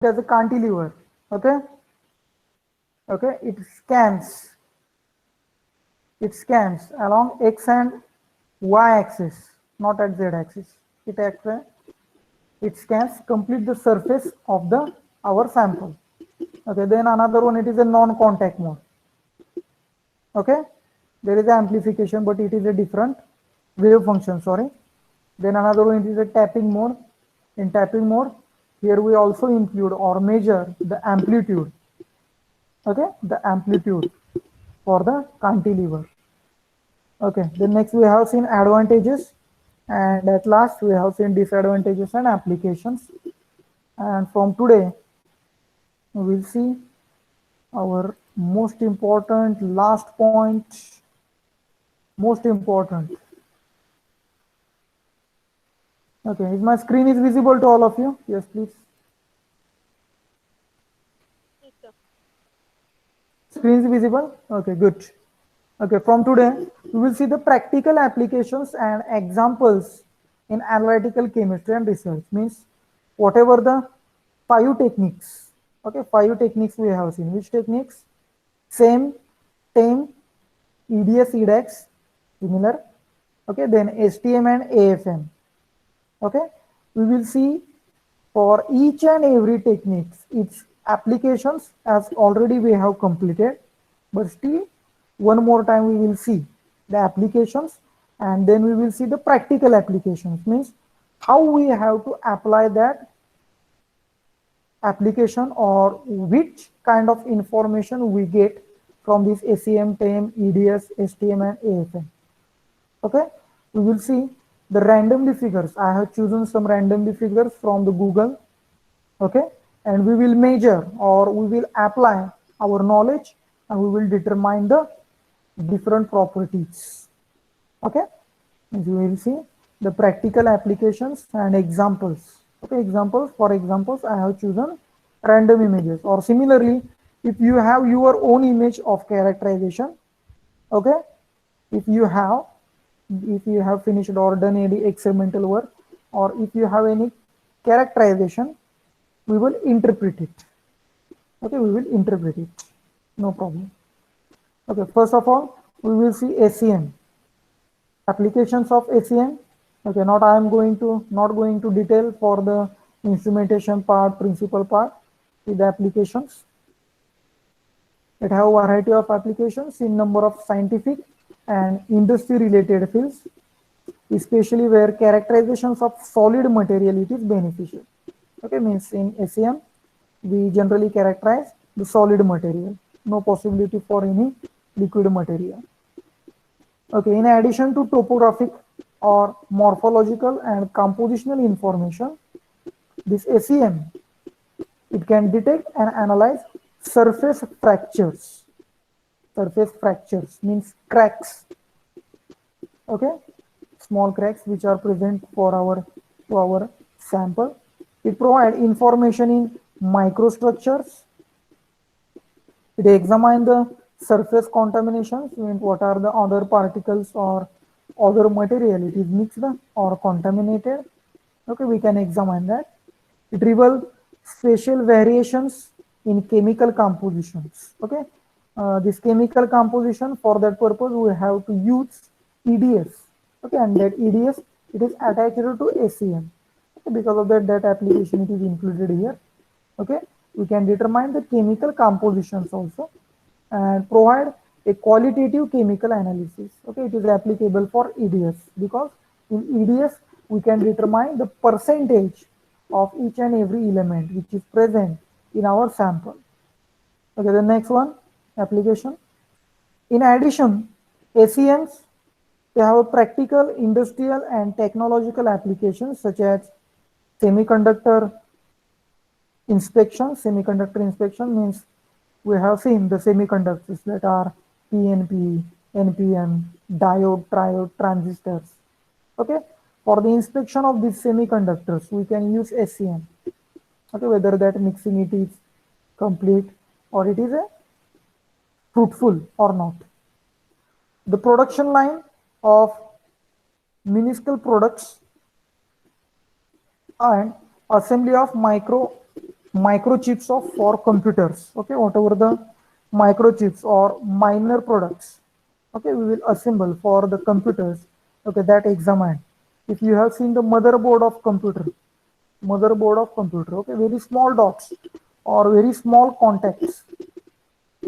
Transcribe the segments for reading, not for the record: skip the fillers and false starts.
as a cantilever. Okay, okay, it scans along x and y axis, not at z axis. It scans complete the surface of the our sample. Okay, then another one, it is a non-contact mode. Okay, there is amplification, but it is a different wave function, sorry. Then another one, it is a tapping mode. In tapping mode, here we also include or measure the amplitude. Okay, the amplitude for the cantilever. Okay, then next we have seen advantages, and at last we have seen disadvantages and applications. And from today we will see our most important last point, most important. Okay, is my screen is visible to all of you? Yes, please. Yes, sir. Screen is visible? Okay, good. Okay, from today, we will see the practical applications and examples in analytical chemistry and research. Means whatever the five techniques. Okay, five techniques we have seen. Which techniques? Same, TAME, EDS, EDAX, similar. Okay, then STM and AFM. Okay, we will see for each and every techniques its applications as already we have completed, but still one more time we will see the applications, and then we will see the practical applications, means how we have to apply that application or which kind of information we get from this SEM, TEM, EDS, STM and AFM. Okay, we will see the randomly figures. I have chosen some randomly figures from the Google. Okay, and we will measure or we will apply our knowledge, and we will determine the different properties. Okay, and you will see the practical applications and examples. Okay, examples, for examples I have chosen random images, or similarly if you have your own image of characterization. Okay, if you have finished or done any experimental work, or if you have any characterization, we will interpret it. Okay, we will interpret it, no problem. Okay, first of all we will see SEM, applications of SEM. Okay, not going to detail for the instrumentation part, principal part. With the applications, it have a variety of applications in number of scientific and industry related fields, especially where characterizations of solid material it is beneficial. Okay, means in SEM we generally characterize the solid material, no possibility for any liquid material. Okay, in addition to topographic or morphological and compositional information, this SEM, it can detect and analyze surface fractures. Surface fractures means cracks. Okay, small cracks which are present for our sample. It provides information in microstructures. It examines the surface contaminations, means what are the other particles or other material it is mixed or contaminated. Okay, we can examine that. It reveals spatial variations in chemical compositions. Okay, this chemical composition, for that purpose we have to use EDS. Okay, and that EDS, it is attached to SEM. Okay, because of that application it is included here. Okay, we can determine the chemical compositions also and provide a qualitative chemical analysis. Okay, it is applicable for EDS because in EDS we can determine the percentage of each and every element which is present in our sample. Okay, the next one, application. In addition, SEMs, they have a practical, industrial and technological applications such as semiconductor inspection. Semiconductor inspection means we have seen the semiconductors that are PNP, NPN, diode, triode, transistors. Okay, for the inspection of these semiconductors, we can use SEM. Okay, whether that mixing it is complete or it is a fruitful or not. The production line of minuscule products and assembly of micro microchips of for computers. Okay, whatever the microchips or minor products, okay, we will assemble for the computers, okay, that examine. If you have seen the motherboard of computer, okay, very small dots or very small contacts,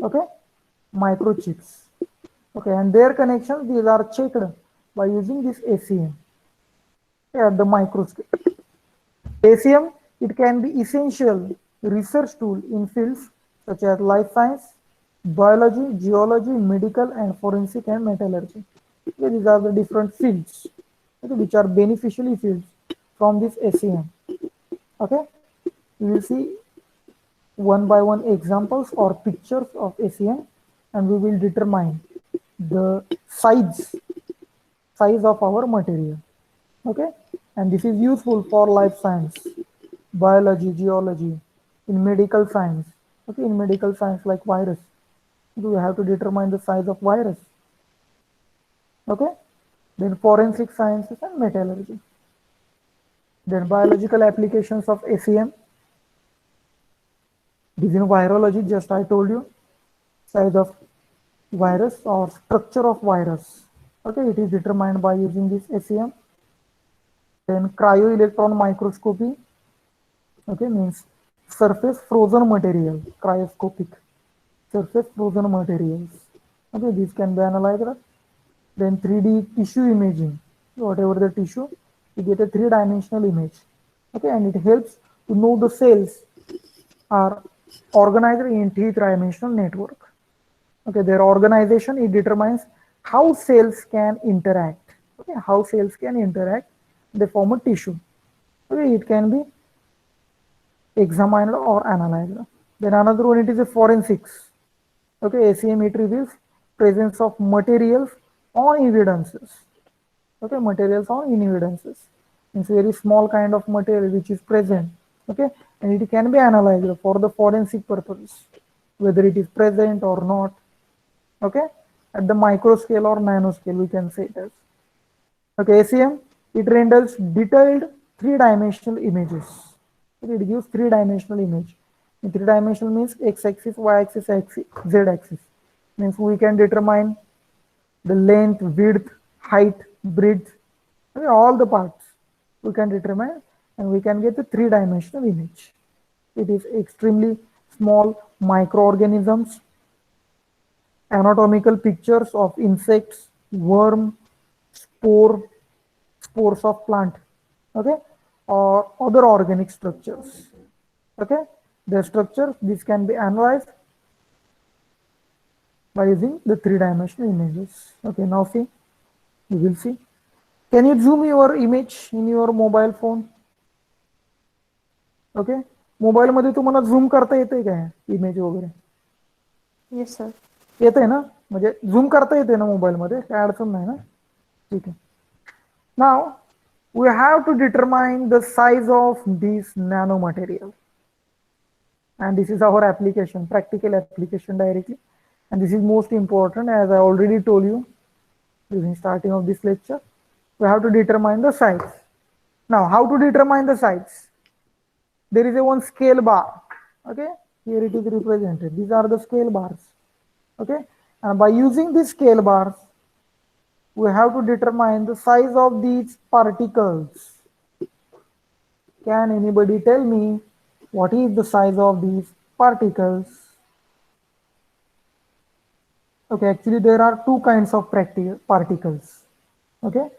okay, microchips, okay, and their connections, these are checked by using this ACM, okay, at the micro scale. ACM, it can be essential research tool in fields such as life science, biology, geology, medical, and forensic and metallurgy. Okay, these are the different fields, okay, which are beneficially fields from this ACM. Okay, we will see one by one examples or pictures of ACM, and we will determine the size of our material. Okay, and this is useful for life science, biology, geology, in medical science. Okay, in medical science like virus, we have to determine the size of virus. Okay, then forensic sciences and metallurgy. Then biological applications of ACM. This in virology, just I told you, size of virus or structure of virus. Okay, it is determined by using this ACM. Then cryo-electron microscopy. Okay, means surface frozen material, cryoscopic surface frozen materials. Okay, these can be analyzed. Then 3D tissue imaging, whatever the tissue, you get a three-dimensional image. Okay, and it helps to know the cells are organized in three-dimensional network. Okay, their organization, it determines how cells can interact. Okay, how cells can interact, they form a tissue. Okay, it can be examined or analyzed. Then another one, it is a forensics. Okay, ACM, it reveals presence of materials on evidences. Okay, materials on evidences. It's a very small kind of material which is present. Okay, and it can be analyzed for the forensic purpose, whether it is present or not. Okay, at the micro scale or nano scale, we can say it as. Okay, ACM, it renders detailed three-dimensional images. It gives three-dimensional image. In three-dimensional means x-axis, y-axis, z-axis. Means we can determine the length, width, height, breadth, okay, all the parts we can determine, and we can get the three-dimensional image. It is extremely small microorganisms, anatomical pictures of insects, worm, spores of plant, okay, or other organic structures. Okay, the structure, this can be analyzed by using the three-dimensional images. Okay, now see, you will see. Can you zoom your image in your mobile phone? Okay, mobile मध्ये तुम्हाला झूम करता येते काय image वगैरे? Yes sir. येते ना, म्हणजे झूम करता येते ना मोबाईल मध्ये, काय अडचण नाही ना? ठीक आहे. नाव we have to determine the size of this nano material, and this is our application, practical application directly, and this is most important, as I already told you during starting of this lecture. We have to determine the size. Now how to determine the size? There is a one scale bar. Okay, here it is represented. These are the scale bars. Okay, and by using these scale bars, we have to determine the size of these particles. Can anybody tell me what is the size of these particles? Okay, actually there are two kinds of particles. Okay,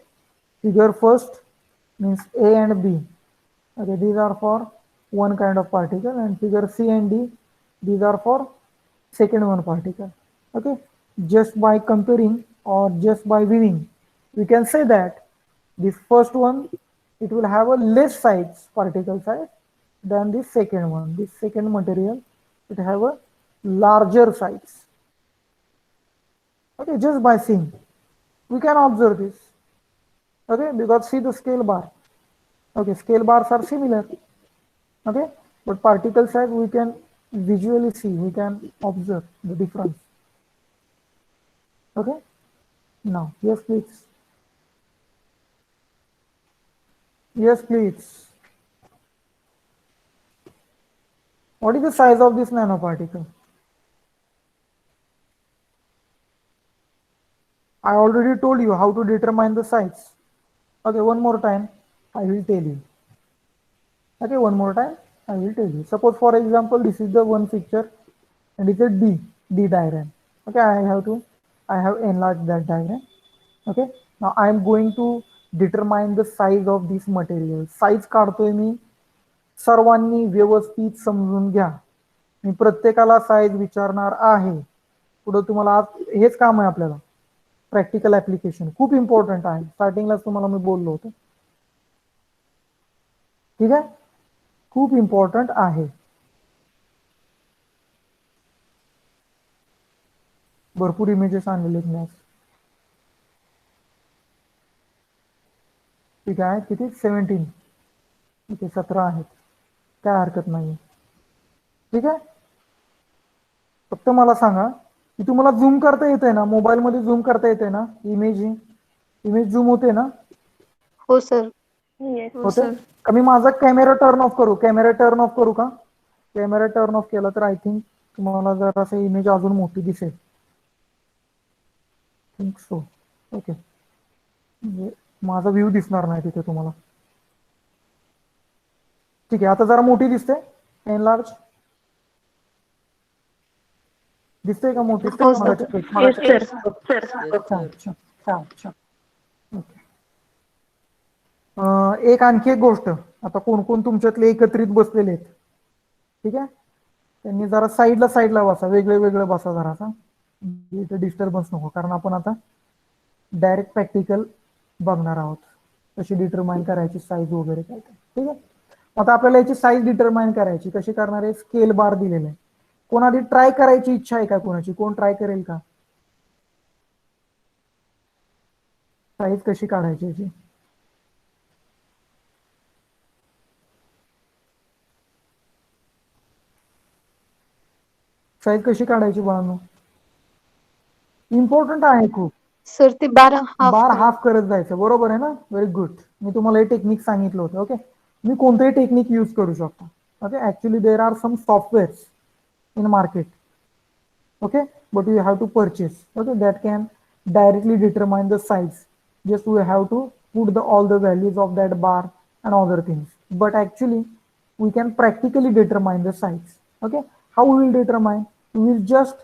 figure first means A and B. Okay, these are for one kind of particle, and figure C and D, these are for second one particle. Okay, just by comparing or just by viewing, we can say that this first one, it will have a less size, particle size, than this second one. This second material, it have a larger size. Okay, just by seeing, we can observe this. Okay, because see the scale bar. Okay, scale bars are similar. Okay, but particle size we can visually see, we can observe the difference. Okay, now yes please. Yes please. What is the size of this nanoparticle? I already told you how to determine the size. Okay, one more time, I will tell you. Okay, one more time, I will tell you. Suppose, for example, this is the one picture and it's a D diagram. Okay, I have enlarged that diagram. Okay, now I am going to determine the size of this material. Size काढतोय मी, सर्वांनी व्यवस्थित समजून घ्या. मी प्रत्येकाला size विचारणार आहे. पुढे तुम्हाला आज हेच काम आहे आपल्याला. प्रॅक्टिकल ऍप्लिकेशन खूप इम्पॉर्टंट आहे. स्टार्टिंगलाच तुम्हाला मी बोललो होतो. ठीक आहे, खूप इम्पॉर्टंट आहे. भरपूर इमेजेस आणलेले आहेत. ठीक आहे, किती 17. इथे 17 आहेत, काय हरकत नाही. ठीक आहे, फक्त मला सांगा की तुम्हाला झूम करता येते ना, मोबाईल मध्ये झूम करता येते ना, इमेज झूम होते ना? हो सर. होते का? मी माझा कॅमेरा टर्न ऑफ करू? कॅमेरा टर्न ऑफ करू का? कॅमेरा टर्न ऑफ केला तर आय थिंक तुम्हाला जर असं इमेज अजून मोठी दिसेल. Think so. ओके, म्हणजे माझा व्ह्यू दिसणार नाही तिथे तुम्हाला. ठीक आहे, आता जरा मोठी दिसते. एनलार्ज दिसते का मोठी? एक आणखी एक गोष्ट, आता कोण कोण तुमच्यातले एकत्रित बसलेले आहेत, ठीक आहे, त्यांनी जरा साईडला बसा, वेगळे बसा जरासा, इथे डिस्टर्बन्स नको, कारण आपण आता डायरेक्ट प्रॅक्टिकल बघणार आहोत, कशी डिटरमाइन करायची साईज वगैरे काय. ठीक आहे, आता आपल्याला याची साईज डिटरमाइन करायची, कशी करणार आहे? स्केल बार दिलेला आहे. कोण आधी ट्राय करायची इच्छा आहे का कोणाची? कोण ट्राय करेल का? साईज कशी काढायची याची? साईज कशी काढायची बाळांनो? इम्पॉर्टंट आहे खूप. सर ते 12 हाफ करत जायचं, बरोबर आहे ना? Very good. मी तुम्हाला हे टेक्निक सांगितलं होतं. ओके, मी कोणतेही टेक्निक यूज करू शकतो. Okay, actually there are some softwares in market, okay, but you have to purchase, okay, that can directly determine the size. Just we have to put all the values of that bar and other things, but actually we can practically determine the size. Okay, how we will determine? We will just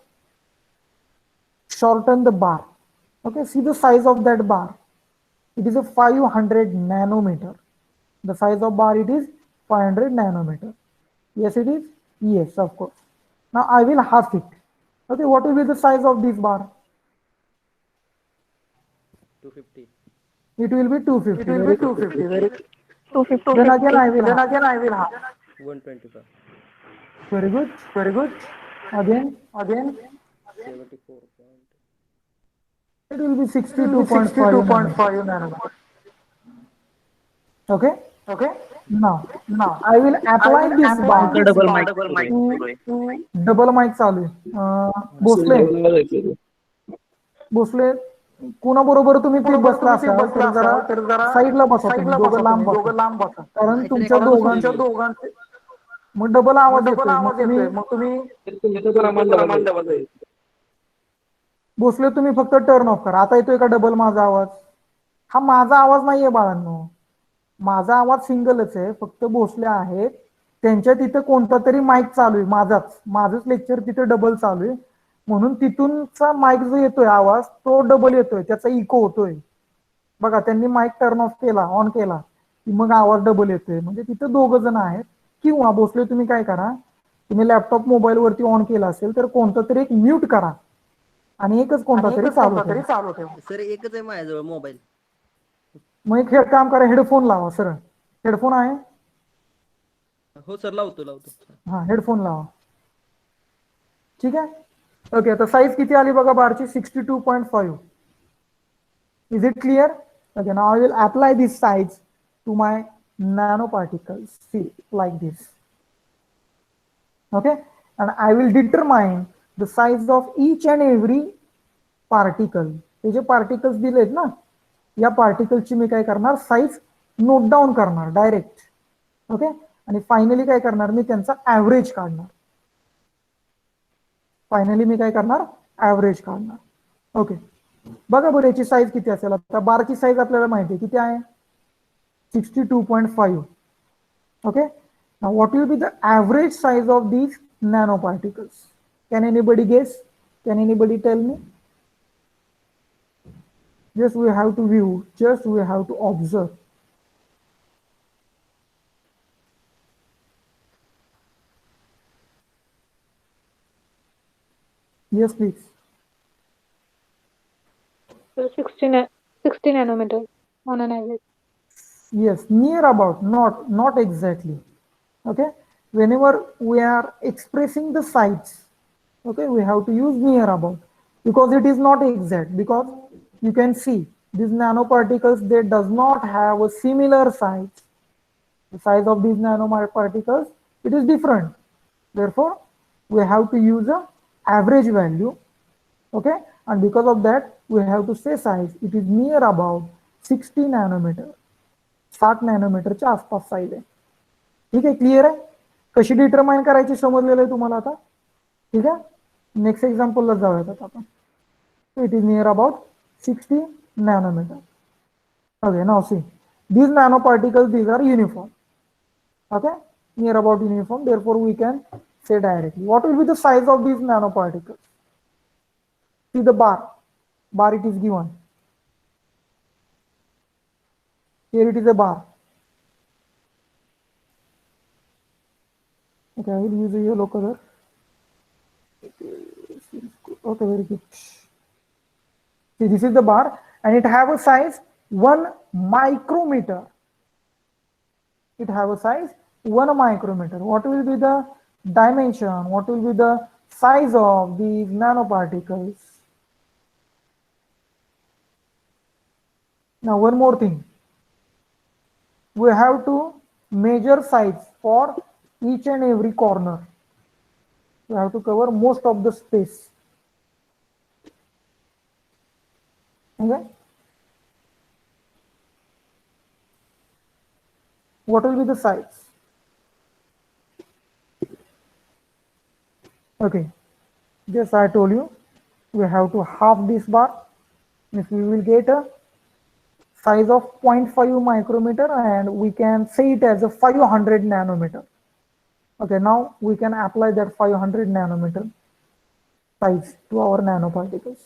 shorten the bar. Okay, see the size of that bar, it is a 500 nanometer. The size of bar, it is 500 nanometer. Yes, it is. Yes, of course. Now I will half it. Okay, what will be the size of this bar? 250. It will be 250. It will be 250. Very good. 250. Then again I will half. 125. Very good. Very good. Again. 74. It will be 62.5 nanometer. Okay. Now I will apply this bar. Double mic चालू आहे. भोसले कोणाबरोबर तुम्ही ते बसला असाल तर जरा साईडला बसा, तुम्ही दोघं लांब बसा, कारण तुमच्या दोघांचे मग डबल आवाज येतोय. मग तुम्ही भोसले तुम्ही फक्त टर्न ऑफ करा. आता येतोय का डबल माझा आवाज? हा माझा आवाज नाहीये बाळांनो, माझा आवाज सिंगलच आहे. फक्त भोसले आहेत त्यांच्या तिथे कोणता तरी माईक चालू आहे, माझंच लेक्चर तिथे डबल चालू आहे, म्हणून तिथूनचा माईक जो येतोय आवाज तो डबल येतोय, त्याचा इको होतोय. बघा, त्यांनी माईक टर्न ऑफ केला, ऑन केला की मग आवाज डबल येतोय, म्हणजे तिथे दोघ जण आहेत. किंवा भोसले तुम्ही काय करा, तुम्ही लॅपटॉप मोबाईल वरती ऑन केला असेल तर कोणतं तरी एक म्यूट करा आणि एकच कोणता तरी चालू ठेवा. सर एकच आहे माझ्याजवळ मोबाईल. मग एक काम करा, हेडफोन लावा. सर हेडफोन आहे? हो सर, लावतो. हा, हेडफोन लावा. ठीक आहे. ओके, आता साईज किती आली बघा बारची? 62.5. Is it clear? Okay, now I will apply this size to my nano particles. See like this. Okay, and I will determine the size of each and every particle. हे जे particles दिलेत ना, या पार्टिकलची मी काय करणार? साईज नोट डाऊन करणार डायरेक्ट. ओके, आणि फायनली काय करणार मी त्यांचा ऍव्हरेज काढणार. फायनली मी काय करणार ऍव्हरेज काढणार. ओके, बघा बरं याची साईज किती असेल. आता बारची साईज आपल्याला माहिती आहे किती आहे 62.5. okay, now what will be the average size of these nanoparticles? Can anybody guess? Can anybody tell me? Just we have to view, just we have to observe. Yes, please. So 60 nanometer on an average. Yes, near about, not exactly. Okay, whenever we are expressing the size, okay, we have to use near about, because it is not exact, because you can see these nanoparticles, they does not have a similar size. The size of these nanoparticles, it is different. Therefore, we have to use a average value. Okay, and because of that we have to say size, it is near about 60 nanometer. 60 नॅनोमीटरच्या आसपास size आहे. ठीक आहे, clear आहे. कशी determine करायची समजलेलं आहे तुम्हाला आता. ठीक आहे, नेक्स्ट एक्झाम्पलला जाऊयात आता आपण. It is near about 60 nanometer. Okay, now see, these nanoparticles, these are uniform. Okay, near about uniform, therefore we can say directly what will be the size of these nanoparticles. See the bar it is given. Here it is a bar. Okay, I will use a yellow color. Okay, very good. See, this is the bar and it have a size 1 micrometer. It have a size 1 micrometer. What will be the dimension? What will be the size of these nanoparticles? Now one more thing. We have to measure size for each and every corner. We have to cover most of the space. Okay. What will be the size? Okay, just I told you we have to half this bar. If we will get a size of 0.5 micrometer and we can say it as a 500 nanometer. Okay, now we can apply that 500 nanometer size to our nanoparticles.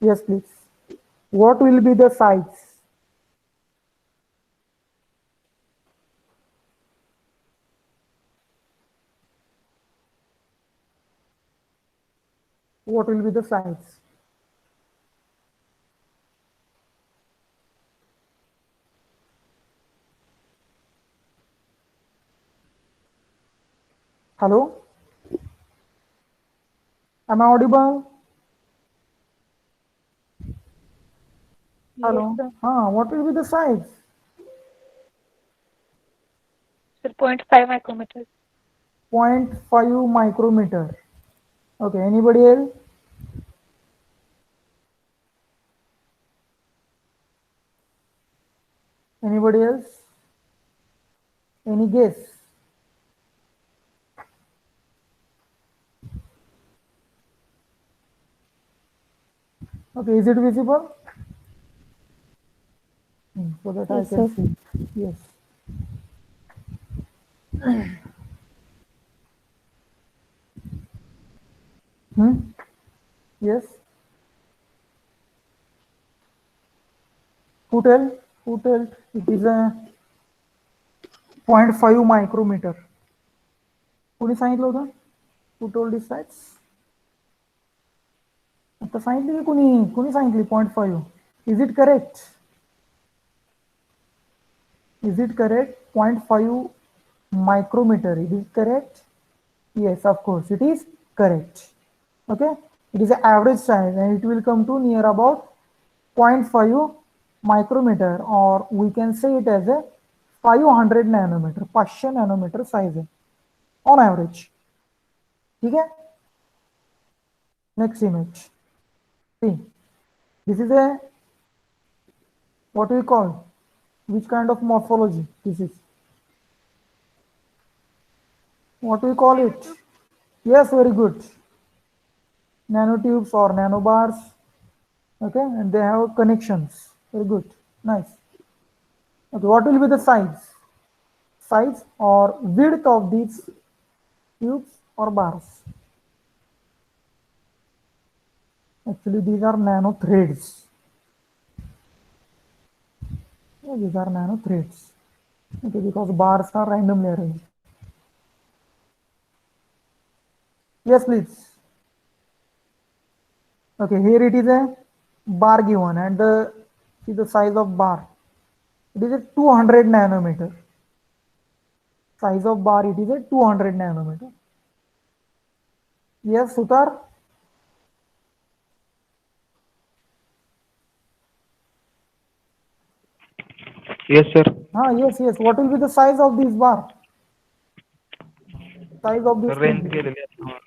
Yes, please. What will be the size? What will be the size? Hello? Am I audible? Hello? Yes, What will be the size? sir. 0.5 micrometer. 0.5 micrometer. Okay, anybody else? Anybody else? Any guess? Okay, is it visible? So that Yes, I can sir. see. Yes. Yes. Who tell? Who tell? It is a 0.5 micrometer. कोणी सांगितलं होतं? Who told this size? आता सांगितली की कोणी सांगितली 0.5? Is it correct? Is it correct? 0.5 micrometer. It is correct? Yes, of course, it is correct. Okay, it is the average size and it will come to near about 0.5 micrometer, or we can say it as a 500 nanometer, 500 nanometer size है, on average. ठीक है? Next image. See, this is a, what we call, which kind of morphology this is? What we call it? Yes, very good. Nanotubes or nanobars. Okay, and they have connections. Very good. Nice. Okay, what will be the size or width of these tubes or bars? Actually, these are nano threads. Yeah, these are nano threads. Okay, because bars are randomly arranged. Yes, please. Okay, here it is a bar given, and see the size of bar. It is a 200 nanometer. Size of bar, it is a 200 nanometer. Yes, Sutar? Yes, sir. Yes. What will be the size of this bar? Size of this range thing? गेलेली आहे.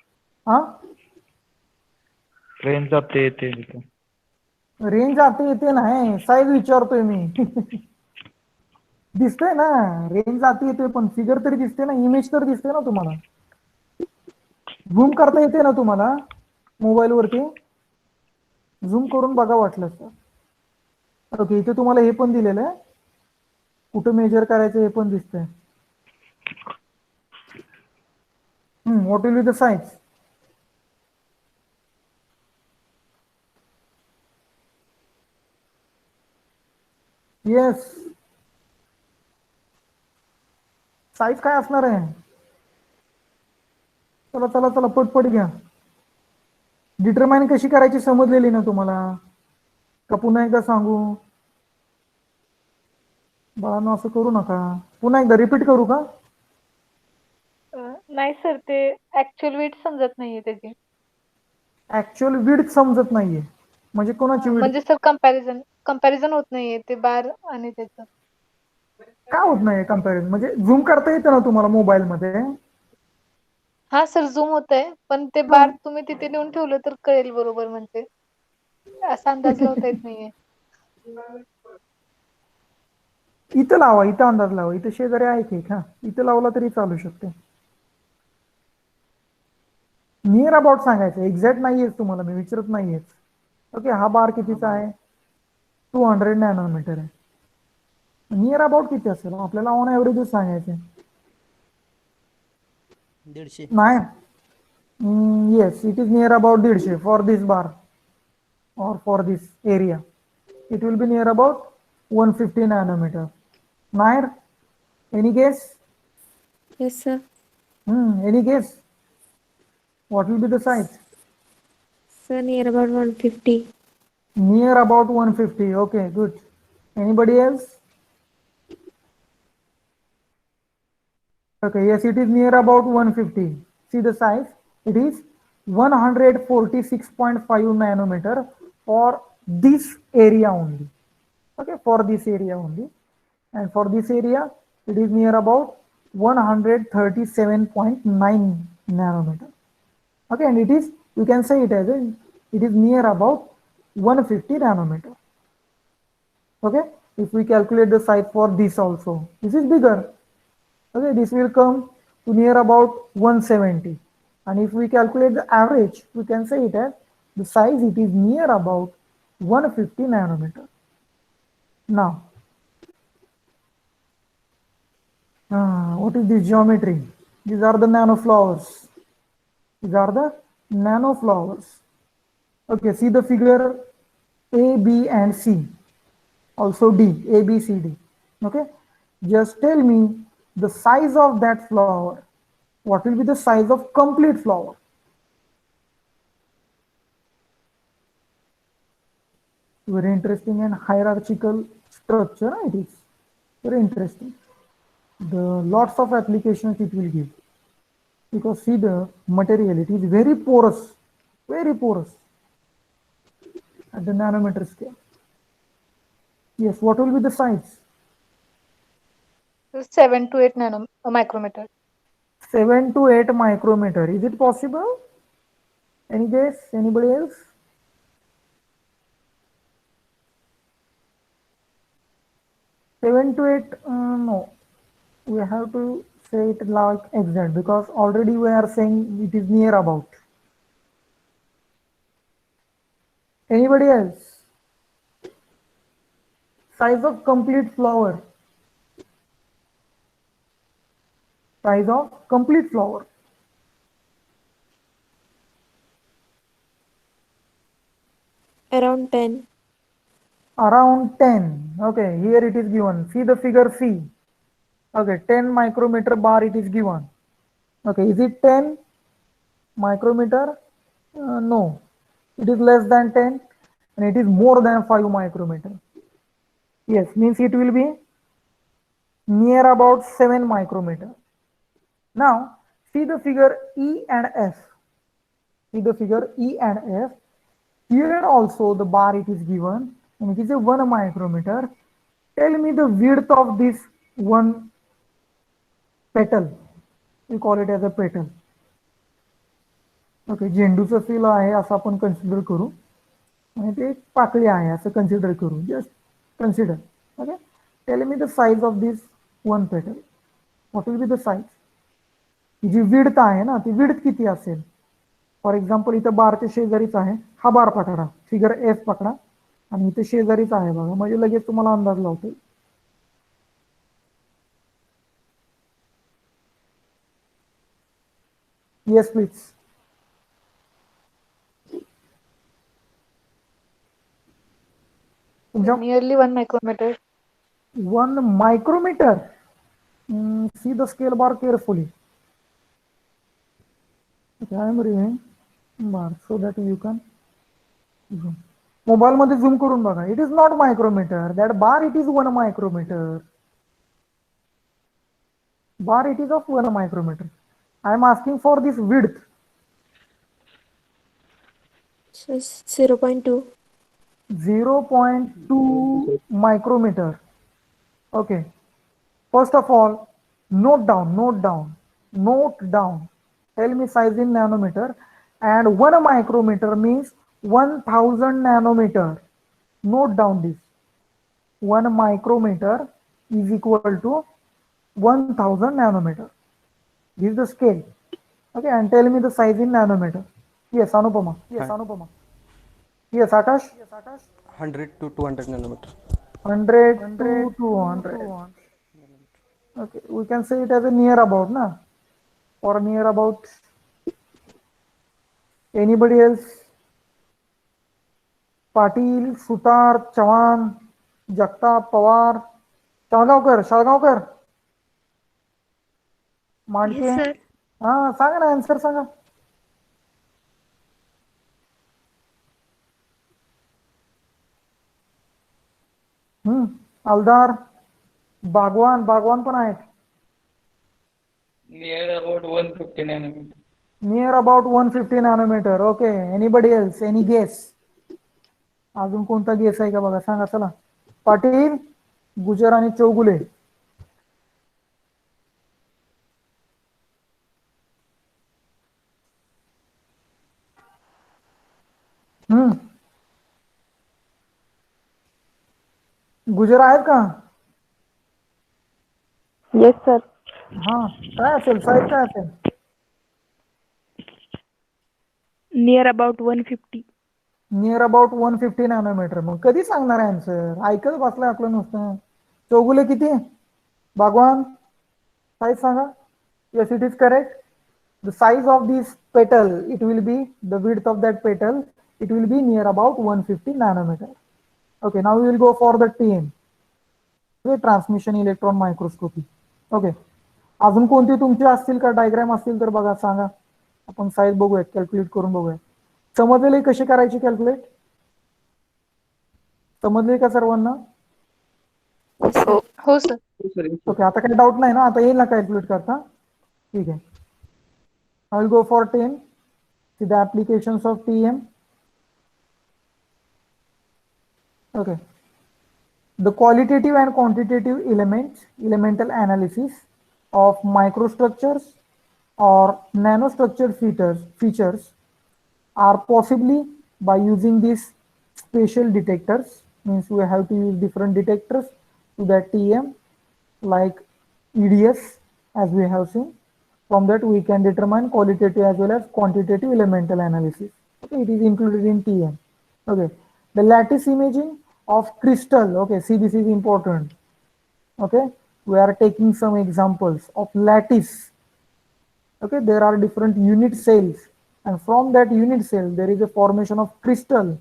Huh? Range जाते येते तिथं. Range जाते येते नाही, size विचारतोय मी. दिसतंय ना, रेंज जाते येते, पण फिगर तरी दिसते ना, इमेज तर दिसते ना तुम्हाला. झूम करता येते ना तुम्हाला मोबाईल वरती? झूम करून बघा वाटलं तर. ओके, इथे तुम्हाला हे पण दिलेलं आहे, कुठं मेजर करायचं हे पण दिसतंय. What will be the size? Yes, size काय असणार आहे? चला चला चला, पटपट घ्या. डिटरमाइन कशी करायची समजलेली ना तुम्हाला, का पुन्हा एकदा सांगू? बाळांनो, असं करू नका. पुन्हा एकदा रिपीट करू का? नाही सर, ते ऍक्च्युअल वेट समजत नाहीये त्याची. ऍक्च्युअल विड्थ समजत नाहीये म्हणजे कोणाची विड्थ? म्हणजे सर कंपॅरिझन होत नाहीये ते बार आणि त्याचं. का होत नाही कम्पॅरिझन? म्हणजे झूम करता येतं ना तुम्हाला मोबाईल मध्ये? हा सर, झूम होतंय, पण ते बार तुम्ही तिथे नेऊन ठेवलं तर कळेल बरोबर, म्हणजे असा अंदाज लावता येत नाहीये. इथं लावा, इथं अंदाज लावा. इथं शेजारी आहे की, हा इथं लावला तरी चालू शकते. नियर अबाउट सांगायचं, एक्झॅक्ट नाहीयेच तुम्हाला मी विचारत नाहीयेच. ओके, हा बार कितीचा आहे? 200 नॅनोमीटर आहे. नियर अबाउट किती असेल आपल्याला ऑन ॲव्हरेजच सांगायचे. 150. नाही, yes, it is near about 150 for this bar or for this area. It will be near about 150 nanometer. Nair, any guess? Yes, sir. Any guess? What will be the size? Sir, near about 150. Near about 150. Okay, good. Anybody else? Okay, yes, it is near about 150. See the size? It is 146.5 nanometer for this area only. Okay, for this area only. And for this area, it is near about 137.9 nanometer. Okay, and it is, you can say it as a, it is near about 150 nanometer. Okay, if we calculate the size for this also, this is bigger. Okay, this will come to near about 170. And if we calculate the average, we can say it as the size, it is near about 150 nanometer. Now, what is this geometry? These are the nanoflowers. These are the nanoflowers. Okay, see the figure A, B, and C. Also D, A, B, C, D. Okay, just tell me the size of that flower. What will be the size of complete flower? Very interesting and hierarchical structure. It is very interesting. The lots of applications it will give, because see the material, it is very porous at the nanometer scale. Yes, what will be the size? 7 to 8 micrometer. 7 to 8 micrometer. Is it possible? Any guess? Anybody else? Seven to eight? No. We have to say it like exact, because already we are saying it is near about. Anybody else? Size of complete flower. Size of complete flower. Around 10. Around 10. Okay, here it is given. See the figure C. Okay, 10 micrometer bar it is given. Okay, is it 10 micrometer? No, it is less than 10 and it is more than 5 micrometer. Yes, means it will be near about 7 micrometer. Now, see the figure E and F. See the figure E and F. Here also the bar it is given and it is a 1 micrometer. Tell me the width of this one petal. We call it as a petal. Okay, झेंडूचं फुल आहे असं आपण consider करू आणि ते एक पाकळी आहे असं कन्सिडर करू. Just consider. Okay, tell me the size of this one petal. What will be the size? जी विड्थ आहे ना, ती विड्थ किती असेल? फॉर एक्झाम्पल इथं बारच्या शेजारीच आहे, हा बार पकडा, फिगर एफ पकडा आणि इथे शेजारीच आहे बघा, म्हणजे लगेच तुम्हाला अंदाज लावतो. Yes please. Nearly 1 micrometer. 1 micrometer. See the scale bar carefully. Okay, I am reading bar so that you can zoom. Mobile मध्ये झूम करून बघा. It is not micrometer. That bar it is 1 micrometer. Bar it is of 1 micrometer. I am asking for this width. So 0.2. 0.2 micrometer. Okay. First of all, note down. Tell me size in nanometer. And 1 micrometer means 1000 nanometer. Note down this. 1 micrometer is equal to 1000 nanometer. This is the scale. Okay, and tell me the size in nanometer. Yes, Anupama. Yes, Akash. 100 to 200 nanometer. 100 to 200. Okay, we can say it as a near about, na? Or near about. Anybody else? Patil, Sutar, Chavan, Jagtap, Pawar, Shalgaonkar. Mandke. Yes, sir. हा, सांगा ना, answer सांगा. Aldar, बागवान पण आहेत. Near about 150 nanometer. Near about 150 nanometer. Okay, anybody else, any guess? अजून कोणता guess आहे का बघा, सांगा चला. पाटील, गुजर आणि चौगुले. गुजर आहेत का? Yes sir. हा, काय असेल साईज, काय असेल? Near about 150. Near about 150 nanometer. मग कधी सांगणार आहे आन्सर? ऐकत बसलाय आपलं नुसतं. चौगुले किती? बागवान, size Sanga. Yes, it is correct. The size of this petal, it will be the width of that petal, it will be near about 150 nanometer. Okay, now we will go for the TM, okay, transmission electron microscopy. Okay, अजून कोणती तुमची असतील का diagram असतील तर बघा, सांगा. आपण size बघूया, कॅल्क्युलेट करून बघूया. समजलेली कशी करायची कॅल्क्युलेट? समजले का सर्वांना? हो सर. ओके, आता काही डाऊट नाही ना? आता येईल ना कॅल्क्युलेट करता? ठीक आहे. I will go for 10. See the applications of TM. Okay. The qualitative and quantitative elemental analysis of microstructures or nanostructure features are possibly by using these spatial detectors. Means we have to use different detectors to that TM, like EDS, as we have seen. From that we can determine qualitative as well as quantitative elemental analysis. Okay, it is included in TM. Okay, the lattice imaging of crystal. Okay, see, this is important. Okay, we are taking some examples of lattice. Okay, there are different unit cells, and from that unit cell there is a formation of crystal,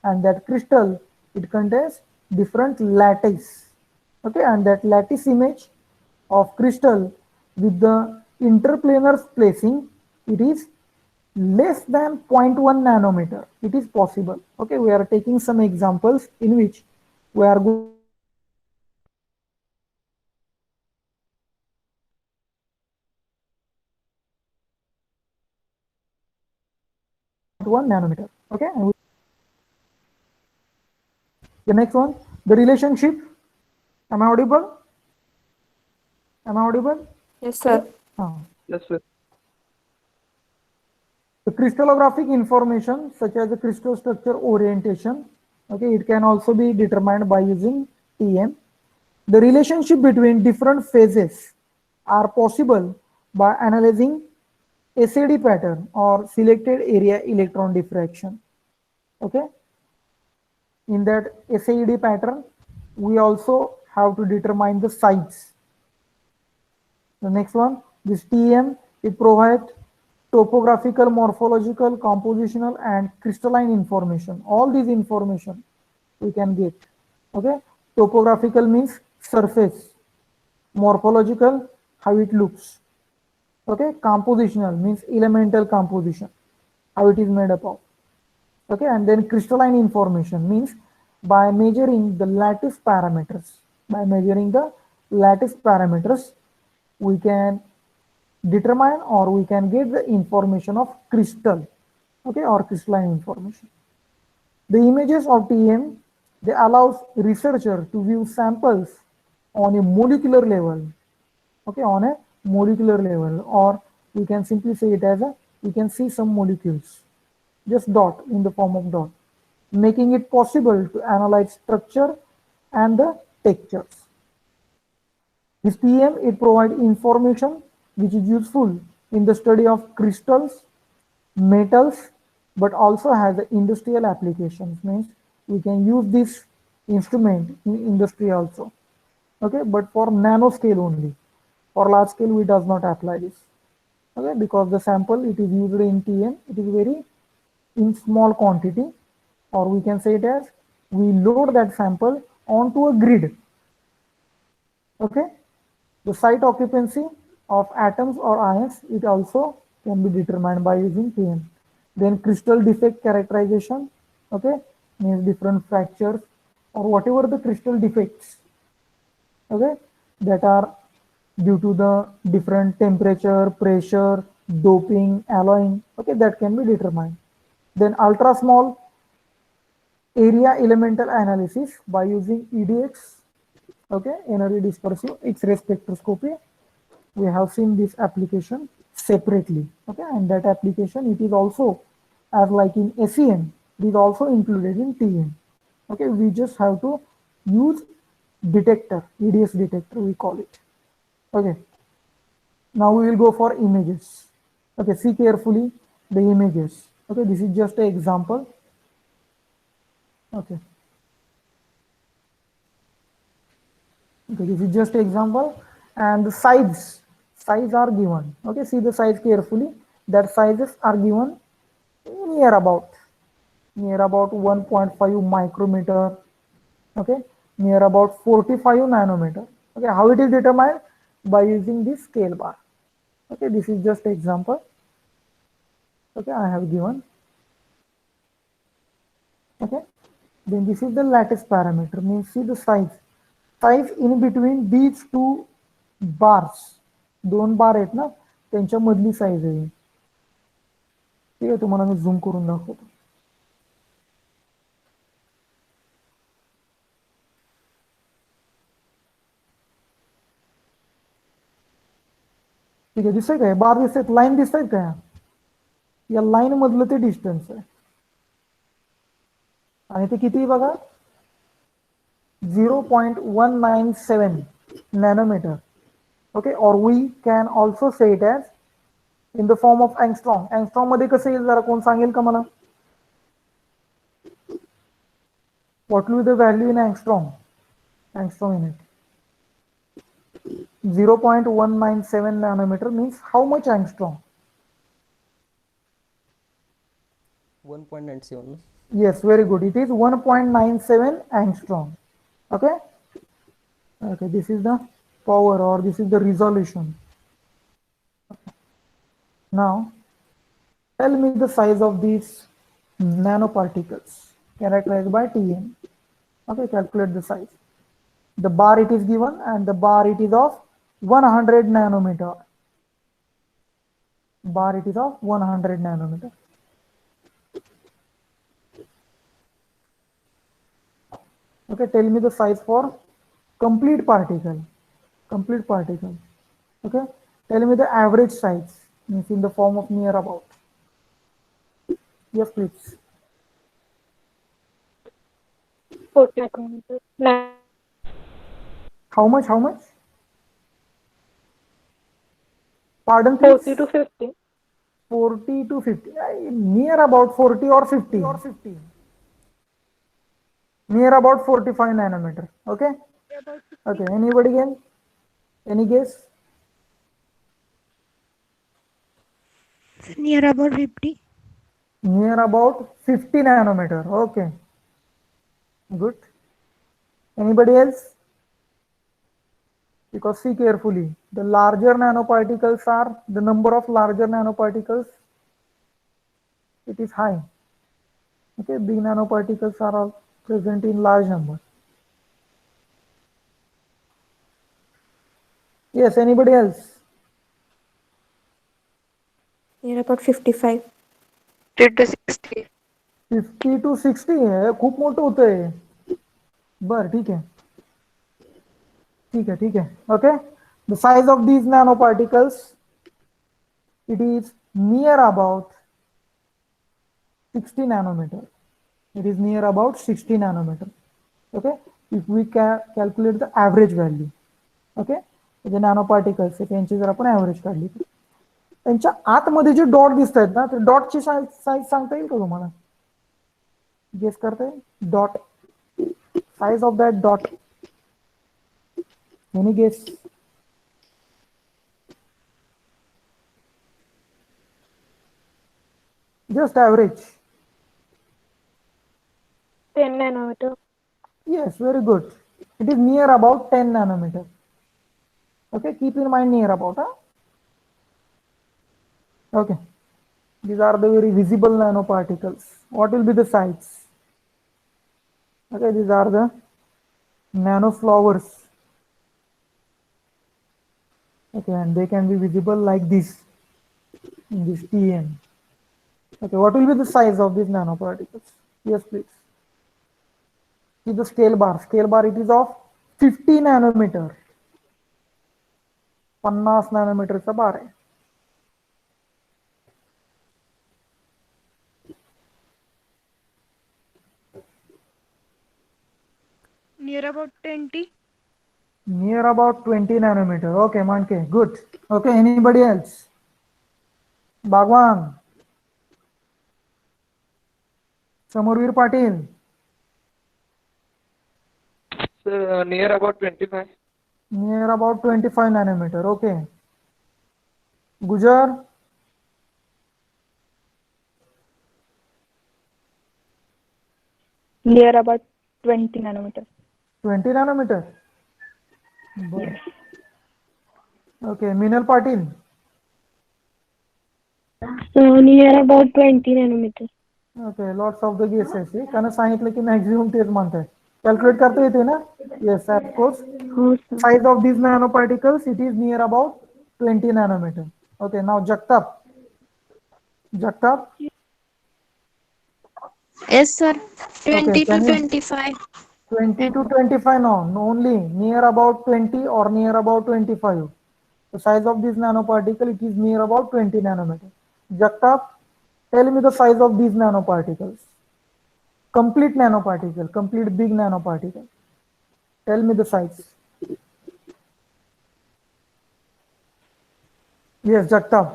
and that crystal, it contains different lattice. Okay, and that lattice image of crystal with the interplanar placing, it is less than 0.1 nanometer. It is possible. Okay, we are taking some examples in which we are going 1 nanometer. Okay, and the next one, the relationship. Am I audible? Am I audible? Yes, sir. Yes, sir. The crystallographic information such as the crystal structure orientation, okay, it can also be determined by using TM. The relationship between different phases are possible by analyzing SAD pattern or selected area electron diffraction. Okay, in that SAD pattern we also have to determine the size. The next one, this TM, it provides topographical, morphological, compositional, and crystalline information. All these information we can get. Okay, topographical means surface, morphological, how it looks. Okay, compositional means elemental composition, how it is made up of. Okay, and then crystalline information means by measuring the lattice parameters. By measuring the lattice parameters, we can determine or we can get the information of crystal, okay, or crystalline information. The images of TM, they allows researcher to view samples on a molecular level, okay, on a molecular level, or we can simply say it as a, we can see some molecules, just dot in the form of dot, making it possible to analyze structure and the textures. This TM, it provides information which is useful in the study of crystals, metals, but also has industrial applications. Means we can use this instrument in industry also. Okay, but for nano scale only. For large scale, we does not apply this. Okay, because the sample, it is used in TM, it is very in small quantity, or we can say it as we load that sample onto a grid. Okay, the site occupancy of atoms or ions, it also can be determined by using TM. Then crystal defect characterization, okay, means different fractures or whatever the crystal defects, okay, that are due to the different temperature, pressure, doping, alloying, okay, that can be determined. Then ultra small area elemental analysis by using EDX, okay, energy dispersive X-ray spectroscopy. We have seen this application separately, okay, and that application, it is also as like in SEM, it is also included in TM. Okay, we just have to use detector, EDS detector we call it. Okay, now we will go for images. Okay, see carefully the images. Okay, this is just an example. Okay. Okay, this is just an example, and the size are given. Okay, see the size carefully. That sizes are given near about 1.5 micrometer. Okay, near about 45 nanometer. Okay, how it is determined? By using this scale bar. Okay, this is just an example. Okay, I have given. Okay, then this is the lattice parameter, means see the size in between these two bars, दोन बार आहेत ना, त्यांच्या मधली size आहे. ठीक आहे, तुम्हाला मी झूम करून दाखवतो. ठीक आहे, दिसतंय काय, बार दिसत, लाईन दिसत काय, या लाईन मधलं ते डिस्टन्स आहे, आणि ते किती बघा, 0.197 nanometre. Okay, or we can also say it as in the form of angstrom. Angstrom मध्ये कसं येईल जरा कोण सांगेल का मला? What will be the value in angstrom? Angstrom unit. 0.197 nanometer means how much angstrom? 1.97. Yes, very good. It is 1.97 angstrom. Okay. Okay, this is the power or this is the resolution. Now, tell me the size of these nanoparticles characterized by Tn. Okay, calculate the size. The bar it is given and the bar it is of 100 nanometer. Bar it is of 100 nanometer. Okay, tell me the size for complete particle. Complete particle. Okay, tell me the average size means in the form of near about. Yes, please. 40 micrometers. How much? How much? Pardon, please. 40 to 50. 40 to 50. Near about 40 or 50. Near about 45 nanometer. Okay. Okay. Anybody again? Any guess? Near about 50. Near about 50 nanometer. Okay. Good. Anybody else? Because see carefully, the larger nanoparticles are, the number of larger nanoparticles, it is high. Okay, big nanoparticles are all present in large number. Yes, anybody else? Near about 55. 50 to 60. 50 to 60 आहे, खूप मोठं होतंय. बर ठीक आहे. ठीक आहे, ठीक आहे. Okay, the size of these nanoparticles, it is near about 60 nanometer. It is near about 60 nanometer. Okay, if we calculate the average value. Okay, the nanoparticles त्यांची जर आपण ऍव्हरेज काढली तर त्यांच्या आतमध्ये जे डॉट दिसत आहेत ना, ते डॉटची साईज सांगता येईल का तुम्हाला? गेस करता येईल? Dot, size of that dot. Any guess? Just average. 10 nanometer. Yes, very good. It is near about 10 nanometer. Okay, keep in mind near about. Huh? Okay, these are the very visible nanoparticles. What will be the size? Okay, these are the nanoflowers. Okay, and they can be visible like this in this TN. Okay, what will be the size of these nanoparticles? Yes, please. See the scale bar. Scale bar, it is of 50 nanometer. 50 नॅनोमीटरचा बार आहे. Near about 20. Near about 20 nanometer. Okay, Manke, good. Okay, anybody else? Bhagwan, Samarveer Patil. Sir, near about 25. Near about 25 nanometer. Okay. Gujar, Near about 20 nanometer. 20 nanometer. Okay, Minal Patil. So near about 20 nanometer. Okay, lots of the guesses. कारण सांगितलं की maximum तेच म्हणताय. Calculate करता येते ना? Yes, of course. Size of these nanoparticles, it is near about 20 nanometer. Okay, now Jagtap. Jagtap. Yes, sir. 20 Okay, to can you 25. 20 to 25 now? No, only near about 20 or near about 25. The size of this nanoparticle, it is near about 20 nanometer. Jagtap, tell me the size of these nanoparticles. Complete nanoparticle, complete big nanoparticle. Tell me the size. Yes, Jagtap.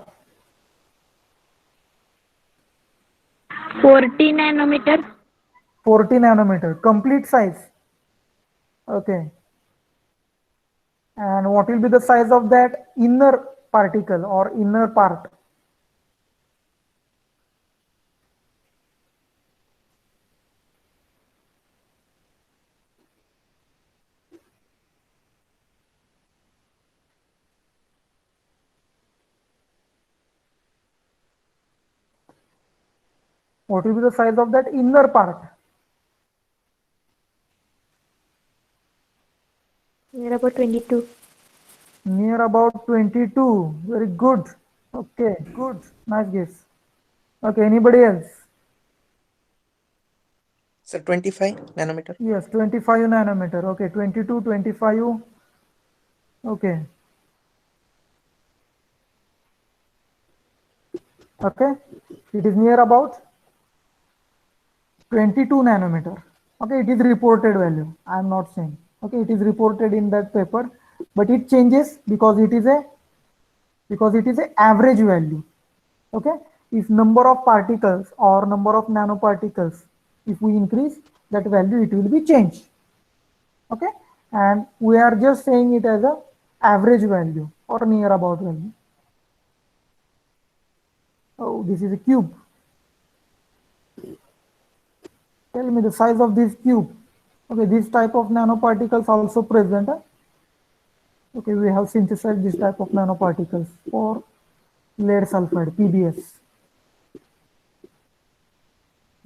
40 nanometer. 40 nanometer, complete size. Okay. And what will be the size of that inner particle or inner part? What will be the size of that inner part? Near about 22. Near about 22. Very good. Okay, good. Nice guess. Okay, anybody else? Sir, 25 nanometer. Yes, 25 nanometer. Okay, 22, 25. Okay. Okay, it is near about 22 nanometer. Okay, it is reported value. I am not saying. Okay, it is reported in that paper, but it changes because it is a average value. Okay, if number of particles or number of nanoparticles, if we increase that value, it will be changed. Okay, and we are just saying it as a average value or near about value. Oh, this is a cube. Tell me the size of this cube. Okay, this type of nanoparticles also present. Okay, we have synthesized this type of nanoparticles for lead sulfide, PBS.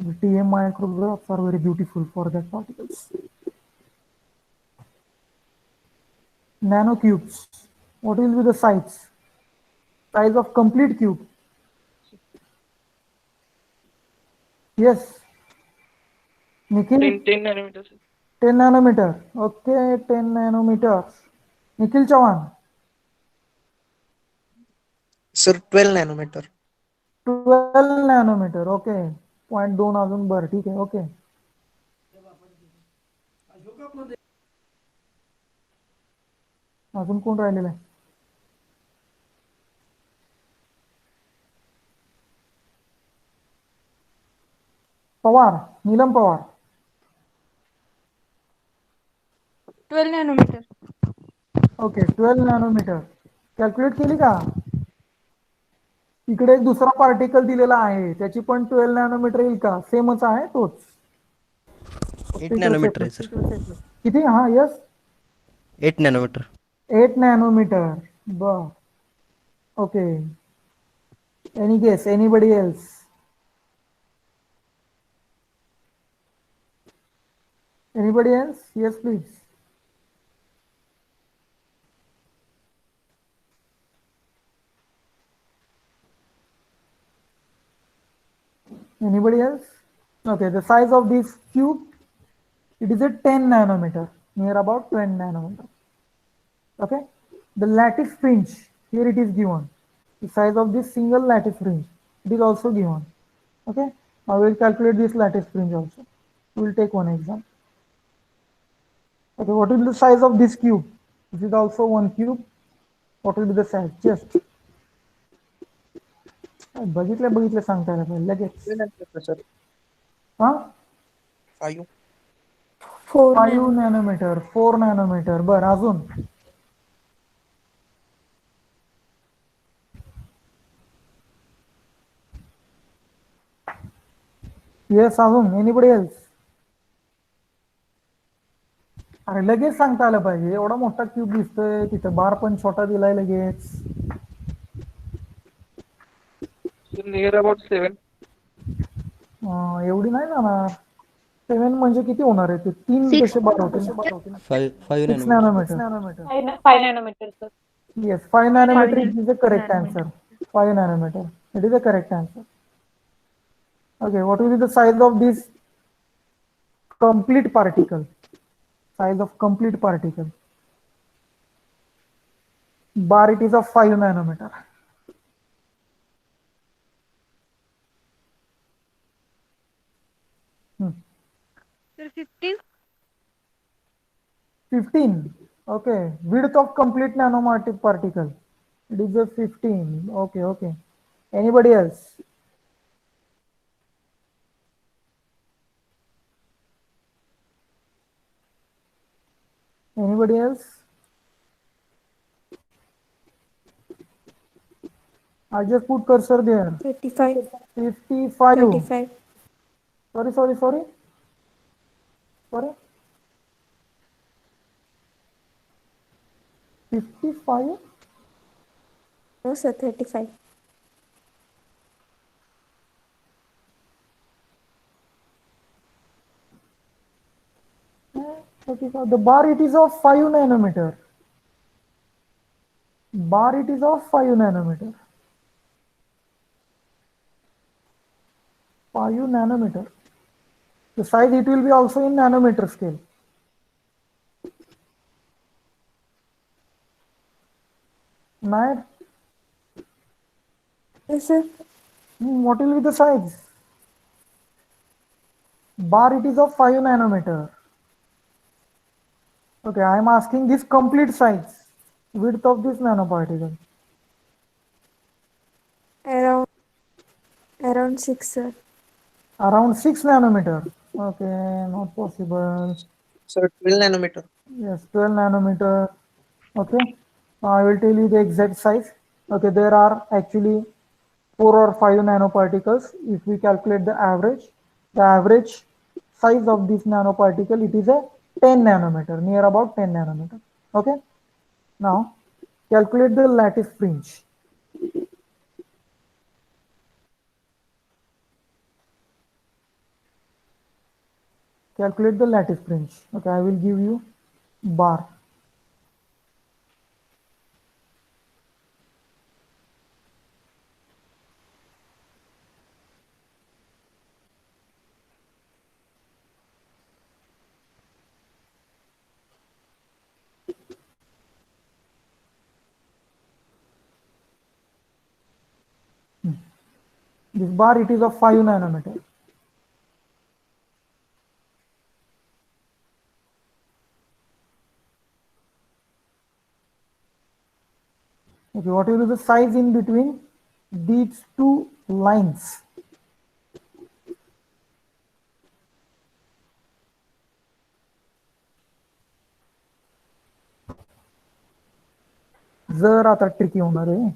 The TM micrographs are very beautiful for that particles. Nanocubes. What will be the size? Size of complete cube. Yes. Nikhil? 10 nanometer, sir. 10 nanometer. Okay, 10 nanometers. Nikhil Chavan? Sir, 12 nanometer. 12 nanometre. Okay, 0.2 अजून बरं, ठीक आहे. Okay, अजून कोण राहिलेलं आहे? Pawar, Neelam Pawar. 12 nanometer. Okay, 12 nanometer. Calculate केली का? इकडे एक दुसरा पार्टिकल दिलेला आहे, त्याची पण 12 नॅनोमीटर येईल का? सेमच आहे तोच. 8 नॅनोमीटर आहे सर. किती? हा, यस, 8 नॅनोमीटर. 8 नॅनोमीटर. बर. Okay, any guess, anybody else? Anybody else? Yes, please. Anybody else? Okay, the size of this cube, it is a 10 nanometer, near about 20 nanometer. Okay, the lattice fringe, here it is given. The size of this single lattice fringe, it is also given. Okay, I will calculate this lattice fringe also. We will take one example. Okay, what will be the size of this cube? This is also one cube. What will be the size? Just बघितलं सांगता आलं पाहिजे लगेच. Sir, हा, 5. 5 nanometre. 4 nanometre. बरं, अजून? Yes, अजून? Anybody else? अरे लगेच सांगता आलं पाहिजे, एवढा मोठा क्यूब दिसतोय, तिथं बार पण छोटा दिलाय लगेच. Near about 7. एवढी नाही जाणार. 7 म्हणजे किती होणार आहे ते? 3 Six. कसे बार होते? 5 6 nanometre. Nanometre. 5 nanometer, sir. Yes, 5 nanometer is the correct answer. 5 nanometer. It is the correct answer. Okay, what will be the size of this complete particle? Size of complete particle. Bar, it is of 5 nanometer. Sir, 15. 15. Okay, width of complete nanoparticle. It is a 15. Okay, okay. Anybody else? Anybody else? I just put cursor there. 35. 55. 35. Sorry, sorry, sorry. Sorry. 55. No, sir, 35. The bar it is of 5 nanometer. Bar it is of 5 nanometer. 5 nanometer. The size it will be also in nanometer scale. Nine. Yes, sir. What will be the size? Bar it is of 5 nanometer. Okay, I am asking this complete size, width of this nanoparticle. Around 6, sir. Around 6 nanometer. Okay, not possible. Sir, 12 nanometer. Yes, 12 nanometer. Okay, now I will tell you the exact size. Okay, there are actually 4 or 5 nanoparticles. If we calculate the average size of this nanoparticle, it is a 10 nanometer, near about 10 nanometer. Okay, now calculate the lattice fringe. Calculate the lattice fringe. Okay, I will give you bar. This bar it is of 5 nanometer. Okay, what will be the size in between these two lines? जर आता tricky होणार आहे.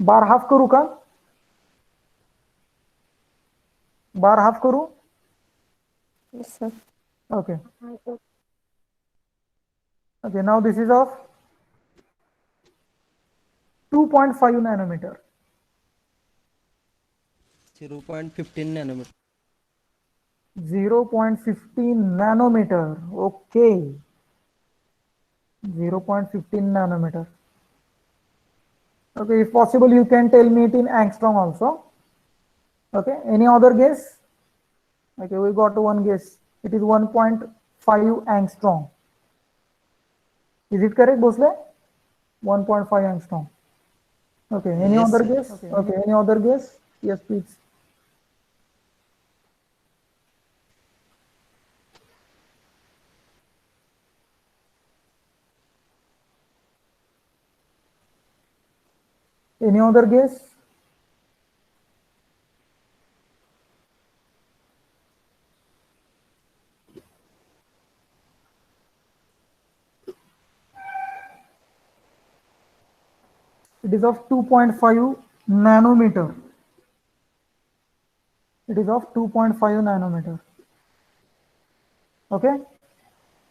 बार half करू का? बार half करू? Yes, sir. Okay. Okay, now this is of 2.5 nanometer. 0.15 nanometer. 0.15 nanometer. Okay. 0.15 nanometer. Okay, if possible, you can tell me it in angstrom also. Okay, any other guess? Okay, we got one guess. It is 1.5 angstrom. Is it correct, Bosle? 1.5 angstrom. Okay, any Yes, other sir. guess? Okay, any other guess? Yes, please. Any other guess? It is of 2.5 nanometer. It is of 2.5 nanometer. Okay.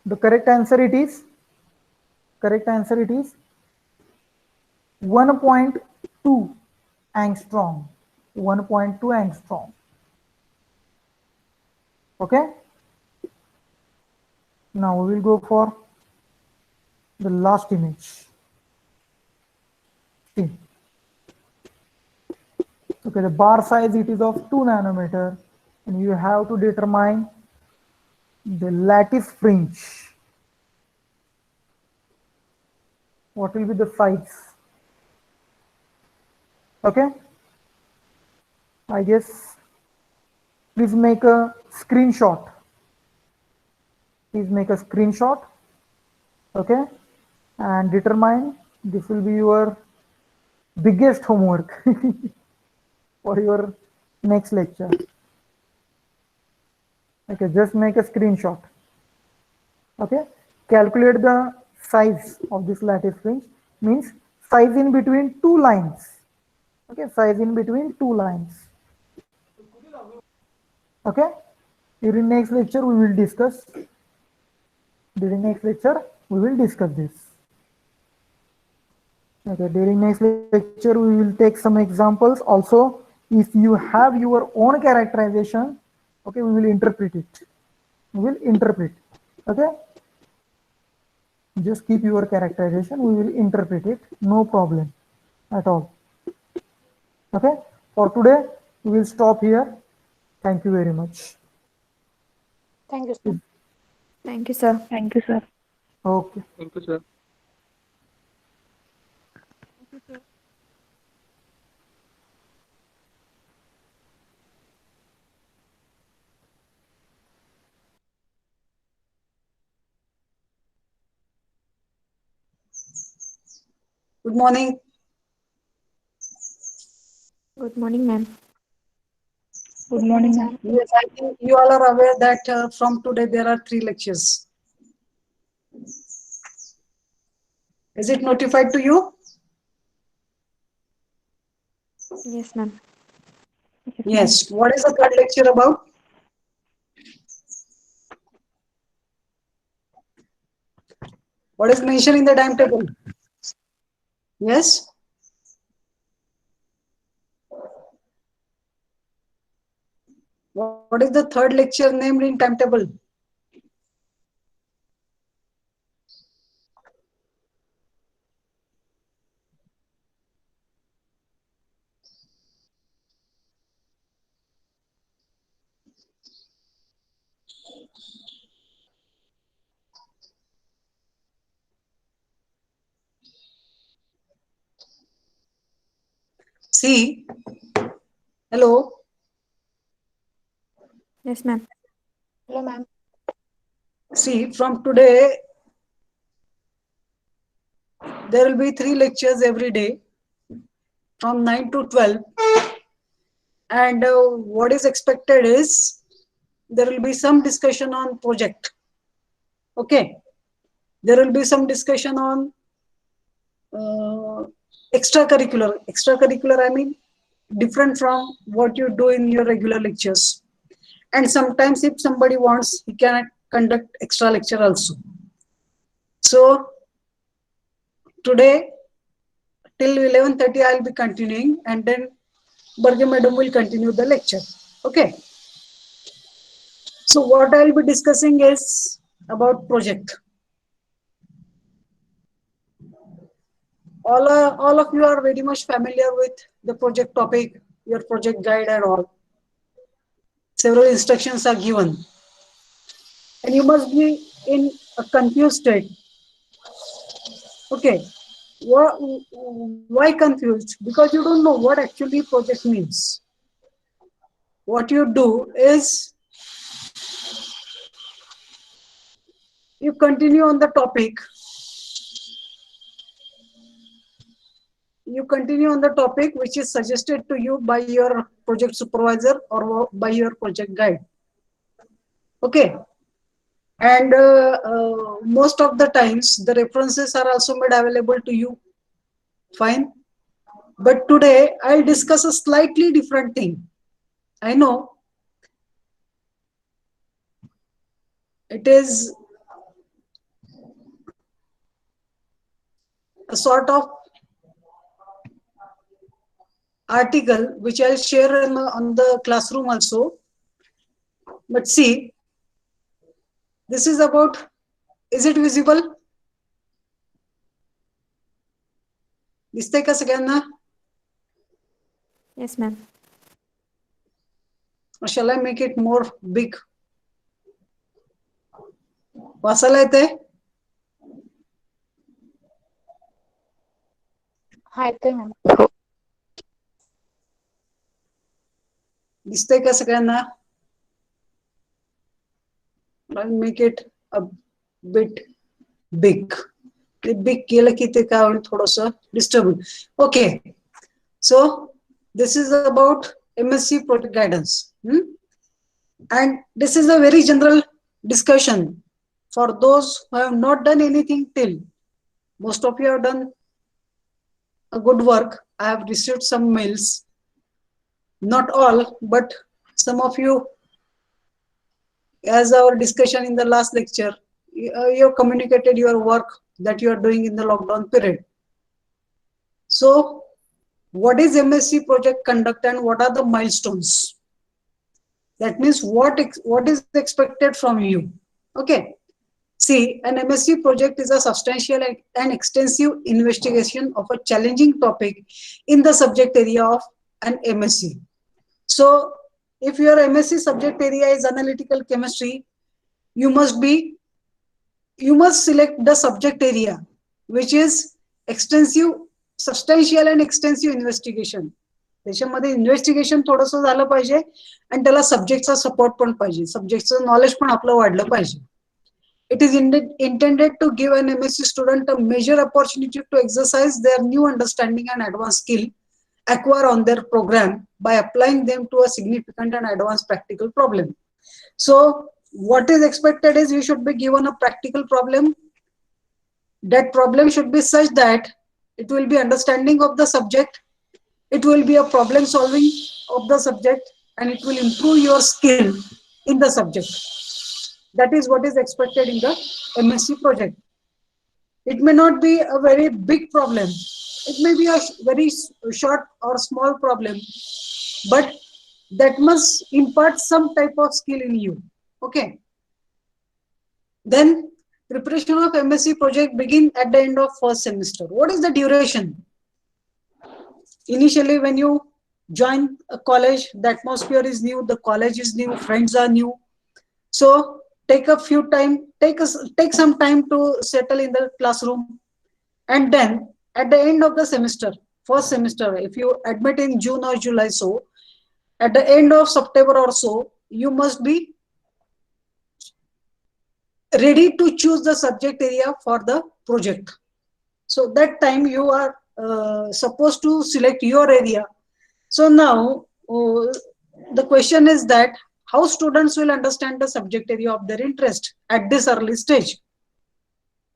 The correct answer it is 1.2 angstrom. 1.2 angstrom. Okay. Now we will go for the last image. See. Okay, the bar size it is of 2 nanometer, and you have to determine the lattice fringe. What will be the size? Okay, I guess please make a screenshot. Please make a screenshot. Okay, and determine this will be your biggest homework for your next lecture. Okay, just make a screenshot. Okay, calculate the size of this lattice fringe, means size in between two lines. Okay, size in between two lines. Okay, during next lecture we will discuss. During next lecture we will discuss this. Okay, during next lecture we will take some examples. Also, if you have your own characterization, okay, we will interpret it. We will interpret. Okay, just keep your characterization. We will interpret it. No problem at all. Okay, for today we will stop here. Thank you very much. Thank you, sir. Thank you, sir. Thank you, sir. Okay. Thank you, sir. Good morning. Good morning, ma'am. Good morning, ma'am. Yes, I think you all are aware that from today there are 3 lectures. Is it notified to you? Yes, ma'am. Yes. What is the third lecture about? What is mentioned in the timetable? Yes. What is the third lecture named in timetable? See, hello. Yes, ma'am. Hello, ma'am. See, from today there will be 3 lectures every day from 9 to 12. And what is expected is there will be some discussion on project. Okay. There will be some discussion on extracurricular. Extracurricular, I mean, different from what you do in your regular lectures. And sometimes if somebody wants, he can conduct extra lecture also. So today till 11:30 I'll be continuing, and then Barge madam will continue the lecture. Okay. So what I'll be discussing is about project. All of you are very much familiar with the project topic, your project guide and all. Several instructions are given. And you must be in a confused state. Okay. Why confused? Because you don't know what actually project means. What you do is you continue on the topic. You continue on the topic which is suggested to you by your project supervisor or by your project guide. Okay. And most of the times the references are also made available to you. Fine. But today I'll discuss a slightly different thing. I know it is a sort of article which I'll share on the classroom also. But see, this is about, is it visible? दिसतंय का सगळ्यांना? Yes, ma'am. Or shall I make it more big? वाचायला येतंय? हा, येतोय, ma'am. दिसतंय का सगळ्यांना? Make it a bit big. ते बिग केलं की ते काय होईल, थोडंसं disturb. Okay, so this is about MSc project guidance, and this is a very general discussion for those who have not done anything till. Most of you have done a good work. I have received some mails, not all, but some of you, as our discussion in the last lecture, you have communicated your work that you are doing in the lockdown period. So what is MSc project conduct and what are the milestones? That means what is expected from you. Okay, see, an MSc project is a substantial and extensive investigation of a challenging topic in the subject area of an MSc. So if your MSc subject area is analytical chemistry, you must select the subject area which is substantial and extensive investigation. त्याच्यामध्ये investigation थोडंसं झालं पाहिजे आणि त्याला सब्जेक्टचा support पण पाहिजे, सब्जेक्टचं knowledge पण आपलं वाढलं पाहिजे. It is intended to give an MSc student a major opportunity to exercise their new understanding and advanced skill acquire on their program by applying them to a significant and advanced practical problem. So what is expected is you should be given a practical problem. That problem should be such that it will be understanding of the subject, it will be a problem solving of the subject, and it will improve your skill in the subject. That is what is expected in the MSc project. It may not be a very big problem. It may be a very short or small problem, but that must impart some type of skill in you. Okay. Then preparation of MSc project begin at the end of first semester. What is the duration? Initially, when you join a college, the atmosphere is new, the college is new, friends are new. So take some time to settle in the classroom, and then at the end of the semester, first semester, if you admit in June or July, so at the end of September or so, you must be ready to choose the subject area for the project. So that time you are supposed to select your area. So now the question is that how students will understand the subject area of their interest at this early stage.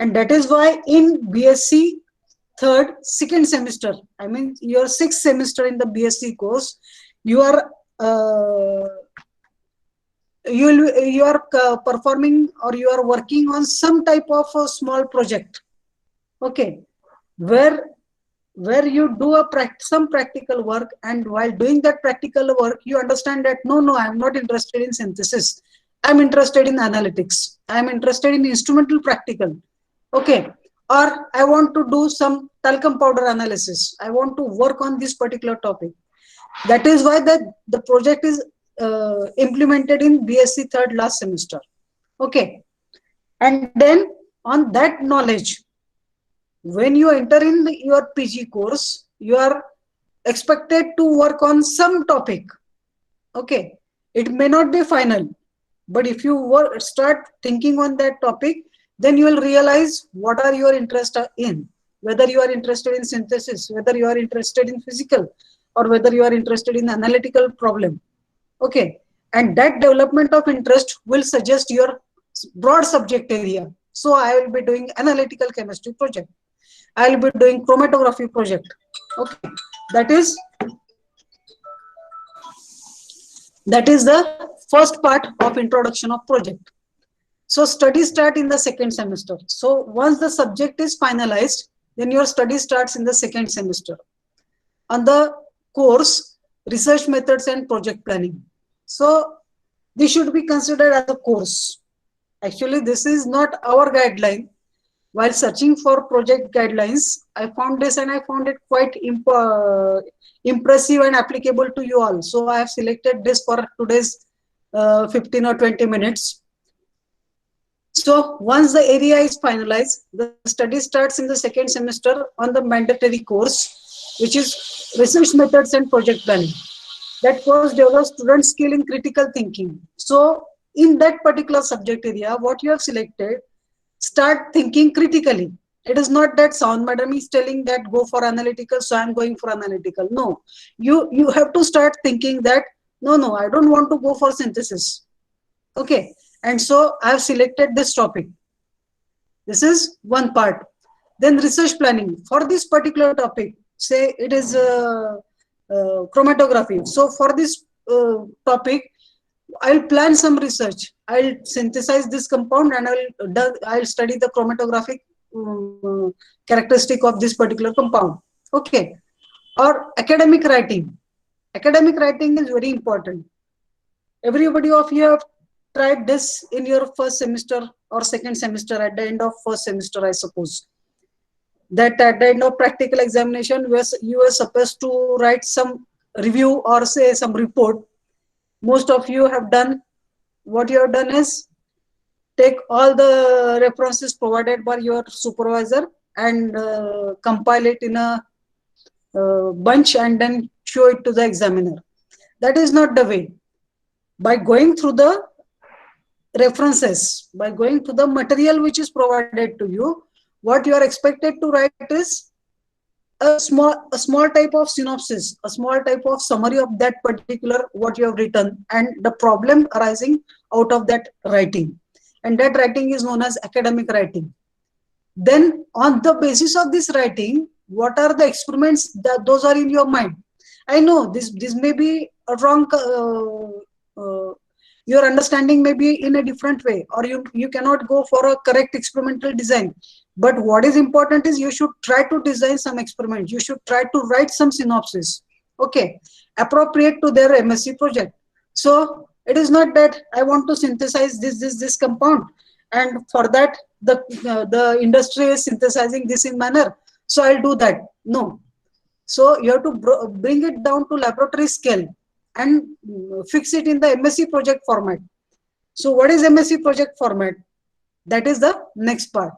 And that is why in BSc second semester, I mean your 6th semester in the BSc course, you are performing or you are working on some type of a small project. Okay, where you do some practical work, and while doing that practical work, you understand that no, I am not interested in synthesis. I am interested in analytics. I am interested in instrumental practical. Okay, or I want to do some talcum powder analysis. I want to work on this particular topic. That is why the project is implemented in BSc third last semester. Okay, and then on that knowledge, when you enter in your PG course, you are expected to work on some topic. Okay, it may not be final, but if you start thinking on that topic, then you will realize what are your interests in, whether you are interested in synthesis, whether you are interested in physical, or whether you are interested in analytical problem. Okay, and that development of interest will suggest your broad subject area. So I will be doing analytical chemistry project. I will be doing chromatography project. Okay, that is the first part of introduction of project. So studies start in the second semester. So once the subject is finalized, then your study starts in the second semester. On the course, research methods and project planning. So this should be considered as a course. Actually, this is not our guideline. While searching for project guidelines, I found this and I found it quite impressive and applicable to you all. So I have selected this for today's 15 or 20 minutes. So once the area is finalized, the study starts in the second semester on the mandatory course, which is research methods and project planning. That course develops student skill in critical thinking. So in that particular subject area, what you have selected, start thinking critically. It is not that sound madam is telling that go for analytical, so I'm going for analytical. No, you have to start thinking that no, I don't want to go for synthesis. Okay, and so I have selected this topic. This is one part. Then research planning for this particular topic. Say it is chromatography. So for this topic, I'll plan some research. I'll synthesize this compound and I'll study the chromatographic characteristic of this particular compound. Okay. Or academic writing. Academic writing is very important. Everybody of you have tried this in your first semester or second semester, at the end of first semester, I suppose. That at the end of practical examination, you were supposed to write some review or say some report. Most of you have done, what you have done is take all the references provided by your supervisor and compile it in a bunch and then show it to the examiner. That is not the way. By going through the references, by going to the material which is provided to you, what you are expected to write is a small type of synopsis, a small type of summary of that particular what you have written and the problem arising out of that writing. And that writing is known as academic writing. Then on the basis of this writing, what are the experiments that those are in your mind? I know this may be a wrong, your understanding may be in a different way, or you cannot go for a correct experimental design. But what is important is you should try to design some experiment. You should try to write some synopsis, okay, appropriate to their MSc project. So it is not that I want to synthesize this compound, and for that the industry is synthesizing this in manner, so I'll do that. No. So you have to bring it down to laboratory scale and fix it in the MSc project format. So what is MSc project format? That is the next part.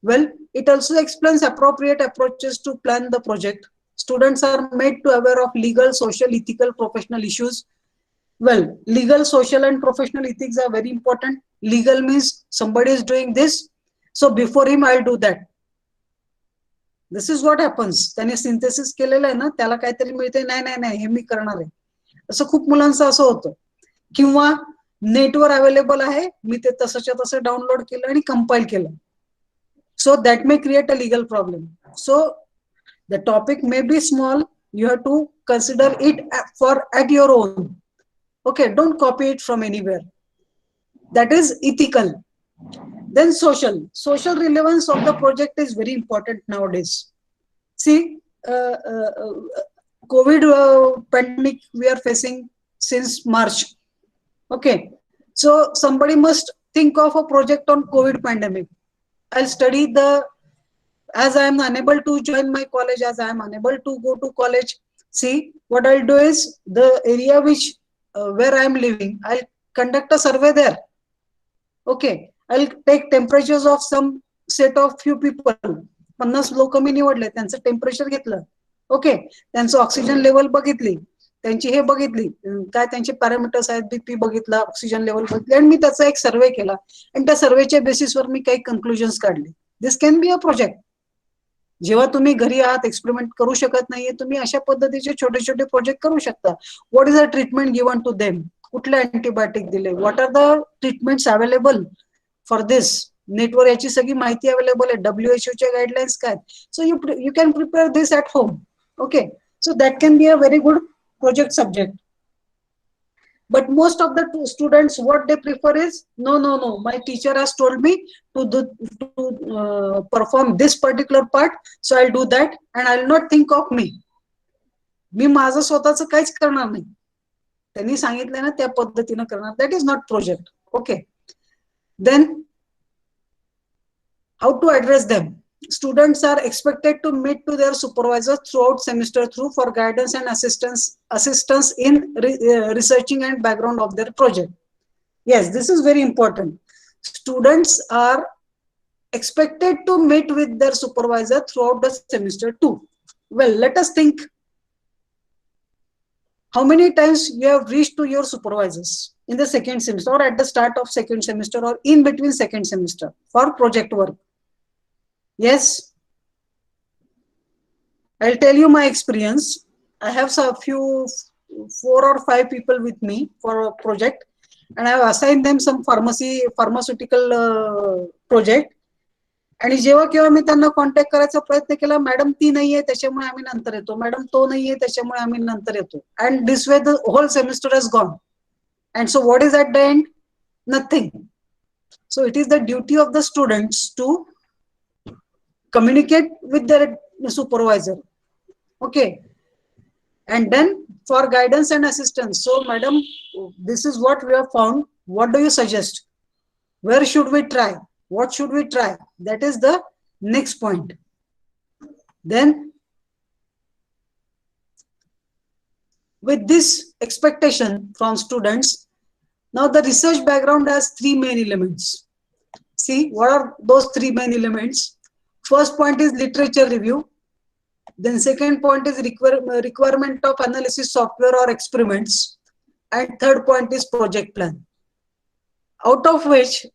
Well, it also explains appropriate approaches to plan the project. Students are made to aware of legal, social, ethical, professional issues. Well, legal, social, and professional ethics are very important. Legal means somebody is doing this, so before him I'll do that. This is what happens. त्याने synthesis केलेलं आहे ना, त्याला काहीतरी मिळते, नाही हे मी करणार आहे. असं खूप मुलांचं असं होतं. किंवा नेटवर अवेलेबल आहे, मी ते तसंच्या तसं डाउनलोड केलं आणि कंपाइल केलं. So that may create a legal problem. So the topic may be small. You have to consider it at your own. Okay, don't copy it from anywhere. That is ethical. Then social. Social relevance of the project is very important nowadays. See, COVID pandemic we are facing since March. Okay, so somebody must think of a project on COVID pandemic. I'll study as I am unable to join my college, as I am unable to go to college. See, what I'll do is the area which where I am living, I'll conduct a survey there. Okay, I'll take temperatures of some set of few people. 50 लोक मी निवडले, त्यांचं temperature घेतलं. Okay, त्यांचं oxygen level बघितली, त्यांची हे बघितली, काय त्यांचे पॅरामीटर्स आहेत, बीपी बघितला, ऑक्सिजन लेवल बघितले, आणि मी त्याचा एक सर्वे केला आणि त्या सर्वेच्या बेसिसवर मी काही कन्क्लुजन्स काढले. This can be a project. जेव्हा तुम्ही घरी आहात, एक्सपेरिमेंट करू शकत नाहीये, तुम्ही अशा पद्धतीचे छोटे छोटे प्रोजेक्ट करू शकता. What is a treatment given to them? कुठले अँटीबायोटिक दिले? What are the treatments available for this? नेटवर याची सगळी माहिती अवेलेबल आहे. WHO च्या गाईडलाईन्स काय? So you can prepare this at home. Okay, so that can be a very good project subject. But most of the students, what they prefer is, no, my teacher has told me to perform this particular part, so I'll do that and I'll not think of me. मी माझं स्वतःचं काहीच करणार नाही, त्यांनी सांगितलं ना त्या पद्धतीनं करणार. That is not project. Okay, then how to address them? Students are expected to meet to their supervisors throughout semester through for guidance and assistance in researching and background of their project. Yes, this is very important. Students are expected to meet with their supervisor throughout the semester too. Well, let us think how many times you have reached to your supervisors in the second semester or at the start of second semester or in between second semester for project work? Yes, I'll tell you my experience. I have a few 4 or 5 people with me for a project, and I have assigned them some pharmaceutical project. आणि जेव्हा केव्हा मी त्यांना contact करायचा प्रयत्न केला, madam ती नाहीये त्याच्यामुळे आम्ही नंतर येतो, मॅडम तो नाहीये त्याच्यामुळे आम्ही नंतर येतो, and this way the whole semester has gone. And so what is at the end? Nothing. So it is the duty of the students to communicate with their supervisor. Okay, and then for guidance and assistance. So madam, this is what we have found, what do you suggest? Where should we try? What should we try? That is the next point. Then with this expectation from students, now the research background has 3 main elements. See, what are those 3 main elements? First point is literature review. Then second point is requirement of analysis software or experiments. And third point is project plan. Out of which,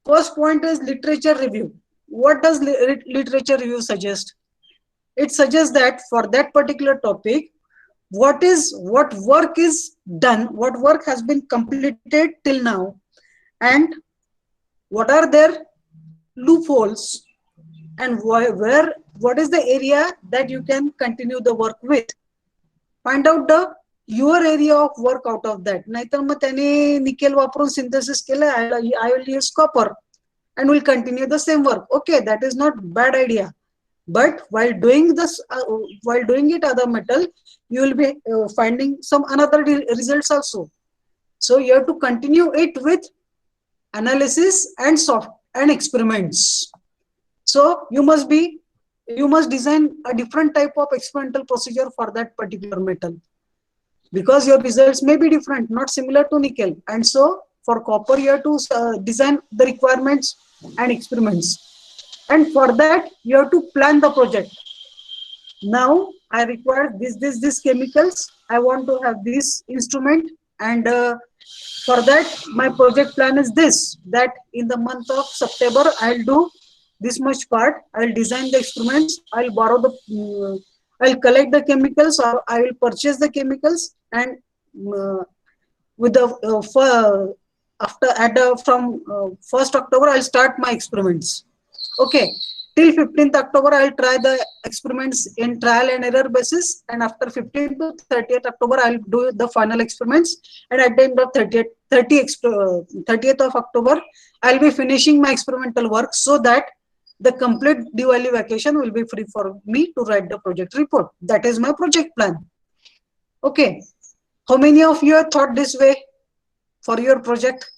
first point is literature review. What does literature review suggest? It suggests that for that particular topic, what work is done, what work has been completed till now, and what are their loopholes, and what is the area that you can continue the work with. Find out your area of work out of that. नाहीतर मग त्याने nickel वापरून synthesis केलं, I will use copper and will continue the same work. Okay, that is not bad idea, but while doing this, while doing it other metal, you will be finding some another results also. So you have to continue it with analysis and experiments. So you must design a different type of experimental procedure for that particular metal, because your results may be different, not similar to nickel. And so for copper, you have to design the requirements and experiments. And for that, you have to plan the project. Now I require this chemicals. I want to have this instrument, and for that, my project plan is this, that in the month of September, I'll do this much part, I'll design the experiments, I'll borrow I'll collect the chemicals, or I will purchase the chemicals, and with the from 1st October, I'll start my experiments. Okay, till 15th October, I'll try the experiments in trial and error basis, and after 15th to 30th October, I'll do the final experiments, and at the end of 30th of October, I'll be finishing my experimental work, so that the complete Diwali vacation will be free for me to write the project report. That is my project plan. Okay, how many of you have thought this way for your project?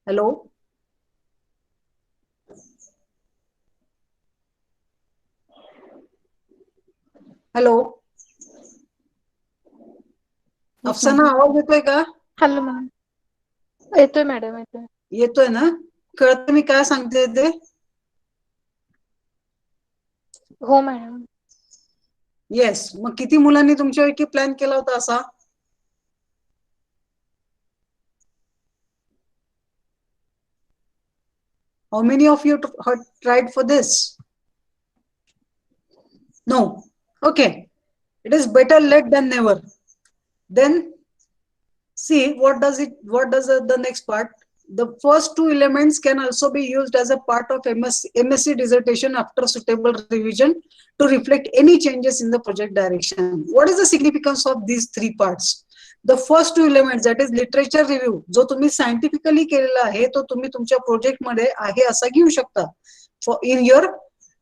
Hello? Hello, अफसाना आवाज येतोय का? Hello ma'am. येतोय madam, येतोय. येतोय ना? कळतं मी काय सांगते ते? हो मॅडम. येस. मग किती मुलांनी तुमच्यापैकी प्लॅन केला होता असा? How many of you have tried for this? No. Okay. It is better late than never. Then see what does the next part. The first 2 elements can also be used as a part of MSc dissertation after suitable revision to reflect any changes in the project direction. What is the significance of these 3 parts? The first 2 elements, that is literature review, जो तुम्ही scientifically केलेला आहे तो तुम्ही तुमच्या project मध्ये आहे असा घेऊ शकता. इन युअर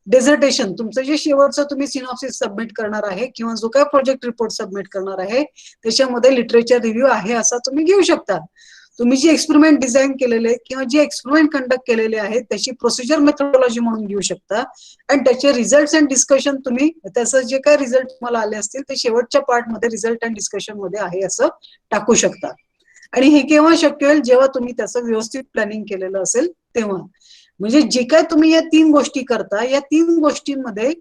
डिझर्टेशन, तुमचं जे शेवटचं तुम्ही सिनॉप्सिस सबमिट करणार आहे किंवा जो काय प्रोजेक्ट रिपोर्ट सबमिट करणार आहे त्याच्यामध्ये लिटरेचर रिव्ह्यू आहे असा तुम्ही घेऊ शकता. तुम्ही जे एक्सपेरिमेंट डिझाईन केलेले किंवा जे एक्सपेरिमेंट कंडक्ट केलेले आहेत त्याची प्रोसिजर मेथोडॉलॉजी म्हणून घेऊ शकता, आणि त्याचे रिझल्ट अँड डिस्कशन तुम्ही त्याचं जे काय रिझल्ट तुम्हाला आले असतील ते शेवटच्या पार्ट मध्ये रिझल्ट अँड डिस्कशन मध्ये आहे असं टाकू शकता. आणि हे केव्हा शक्य होईल? जेव्हा तुम्ही त्याचं व्यवस्थित प्लॅनिंग केलेलं असेल तेव्हा. म्हणजे जे काय तुम्ही या 3 गोष्टी करता, या 3 गोष्टींमध्ये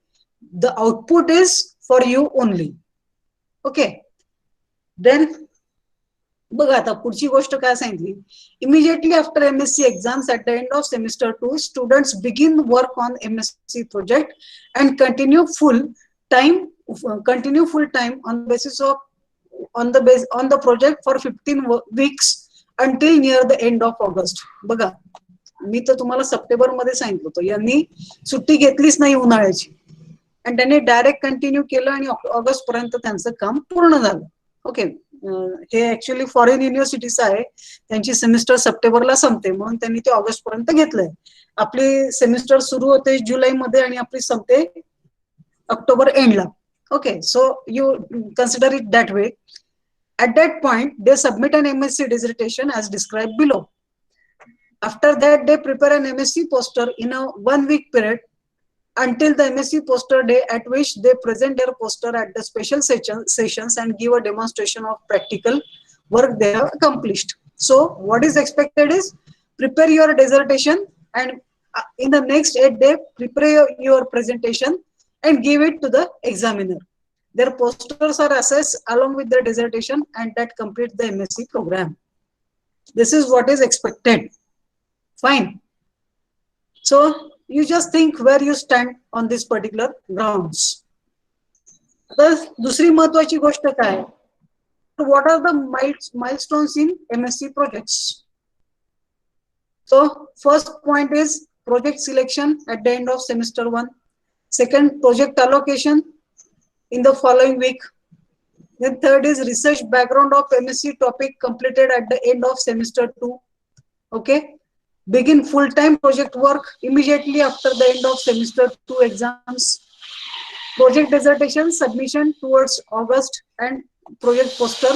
the output is for you only. Okay. Then बघा आता पुढची गोष्ट काय सांगितली. Immediately after MSc exams at the end of semester 2 students begin work on MSc project and continue full time on basis of on the project for 15 weeks until near the end of August. बघा मी तर तुम्हाला September मध्ये सांगितलं होतं, यांनी सुट्टी घेतलीच नाही उन्हाळ्याची आणि त्यांनी डायरेक्ट कंटिन्यू केलं आणि ऑगस्ट पर्यंत त्यांचं काम पूर्ण झालं. ओके. हे ऍक्च्युअली फॉरेन युनिव्हर्सिटीज आहे, त्यांची सेमिस्टर सप्टेंबरला संपते म्हणून त्यांनी ते ऑगस्ट पर्यंत घेतलंय. आपली सेमिस्टर सुरू होते जुलैमध्ये आणि आपली संपते ऑक्टोबर एंडला. Okay, so you consider it that way. At that point, they submit an MSc dissertation as described below. After that, they prepare an MSc poster in a 1-week period until the MSc poster day, at which they present their poster at the special sessions and give a demonstration of practical work they have accomplished. So what is expected is prepare your dissertation and in the next 8 days, prepare your presentation and give it to the examiner. Their posters are assessed along with their dissertation and that completes the MSc program. This is what is expected. Fine. So you just think where you stand on this particular grounds. आता दुसरी महत्वाची गोष्ट काय, what are the milestones in MSc projects? So first point is project selection at the end of semester 1. Second, project allocation in the following week. Then third is research background of MSc topic completed at the end of semester 2. Okay. Begin full-time project work immediately after the end of semester 2 exams. Project dissertation submission towards August and project poster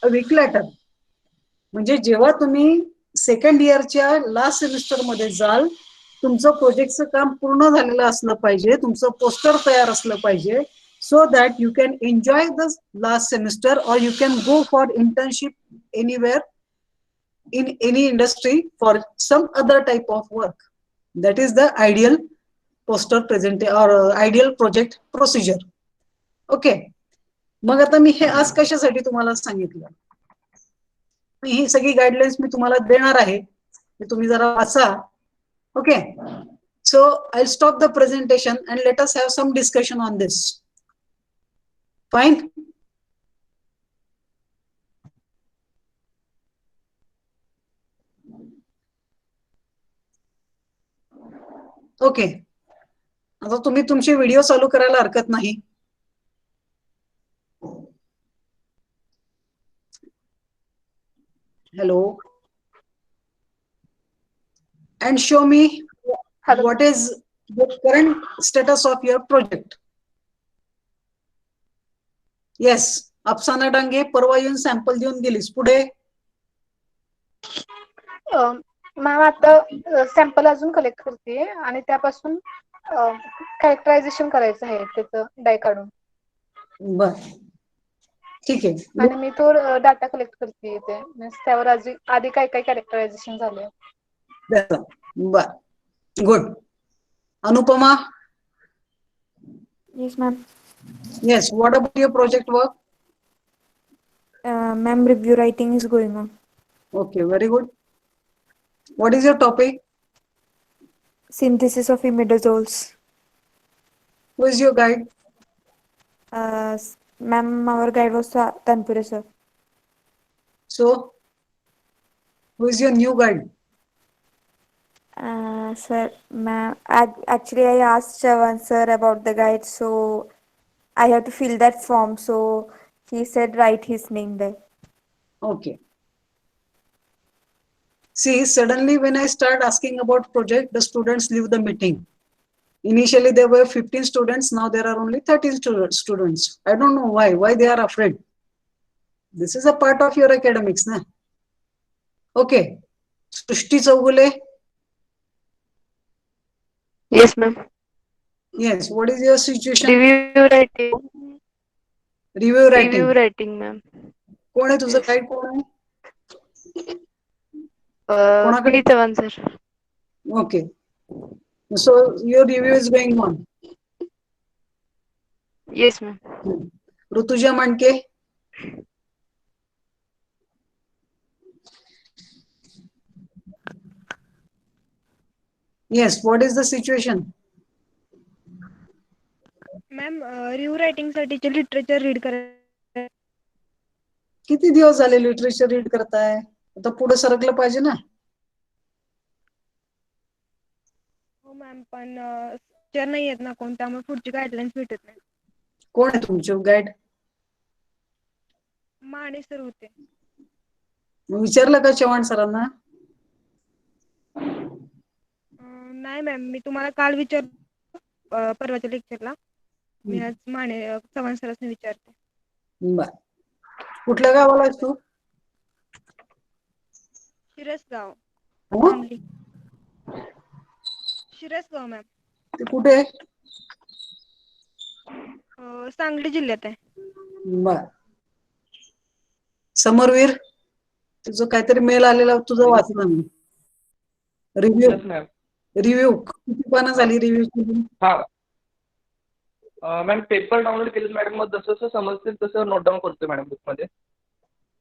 a week later. म्हणजे जेव्हा तुम्ही second इयरच्या last semester मध्ये जाल, तुमचं प्रोजेक्टचं काम पूर्ण झालेलं असलं पाहिजे, तुमचं पोस्टर तयार असलं पाहिजे, so that you can enjoy the last semester और you can go for internship anywhere in any industry for some other type of work. That is the ideal poster present और आयडियल प्रोजेक्ट प्रोसिजर. ओके. मग आता मी हे आज कशासाठी तुम्हाला सांगितलं, ही सगळी गाईडलाईन्स मी तुम्हाला देणार आहे, तुम्ही जरा वाचा. Okay, so I'll stop the presentation and let us have some discussion on this. Fine. Okay. आता तुम्ही तुमचे व्हिडिओ चालू करायला हरकत नाही. Hello. And show me what is the current status of your project. Yes, अफसाना डांगे परवा येऊन सॅम्पल देऊन गेलीस. पुढे मॅम आता सॅम्पल अजून कलेक्ट करते आणि त्यापासून कॅरेक्टरायझेशन करायचं आहे त्याचं डाय काढून. बर, ठीक आहे. आणि मी तो डाटा कलेक्ट करते ते त्यावर आधी काय काय कॅरेक्टरायझेशन झालंय. बर, good. Anupama. Yes, ma'am. Yes, what about your project work? Ma'am, review writing is going on. Okay, very good. What is your topic? Synthesis of imidazoles. Who is your guide? Ma'am, our guide was Tanpure, sir. So, who is your new guide? Sir, ma'am, actually I asked Chavan sir about the guide, so I have to fill that form. So he said write his name there. Okay. See, suddenly when I start asking about project, the students leave the meeting. Initially there were 15 students, now there are only 13 students. I don't know why. Why they are afraid? This is a part of your academics, na? Okay. Srushti Chaugule. Yes, ma'am. Yes, what is your situation? Review writing. Review writing. Review writing, ma'am. कोण आहे तुझं guide? कोण आहे? कोणाकडे? P. Chavan, sir. Okay. So your review is going on. Yes, ma'am. Rutuja Mandke. Yes, what is the situation? Ma'am review writing साठीचे literature read करा. किती दिवस झाले लिटरेचर रीड करताय? आता पुढे सरकलं पाहिजे ना. हो मॅम, पण टीचर नाही आहेत ना कोण, त्यामुळे पुढची गाईडलाईन्स भेटत नाही. कोण आहे तुमचे गाईड? माने सर होते. विचारलं का चव्हाण सरांना? नाही मॅम, मी तुम्हाला काल विचार परवाच्या लेक्चरला. मी आज चव्हाण सरांनी विचारते. बर. कुठल्या गावाला आहेस तू? शिरसगाव, हो? सांगली. शिरसगाव मॅम, ते कुठे आहे? सांगली जिल्ह्यात आहे. बर. समरवीर, तुझं काहीतरी मेल आलेला, तुझं वाचलं मी. Review Yes, ma'am. रिव्ह्यू किती पानं झाली रिव्ह्यू? हा मॅम, पेपर डाउनलोड केले मॅडम, मग जसं जसं समजतील तसं नोट डाऊन करतोय मॅडम बुकमध्ये.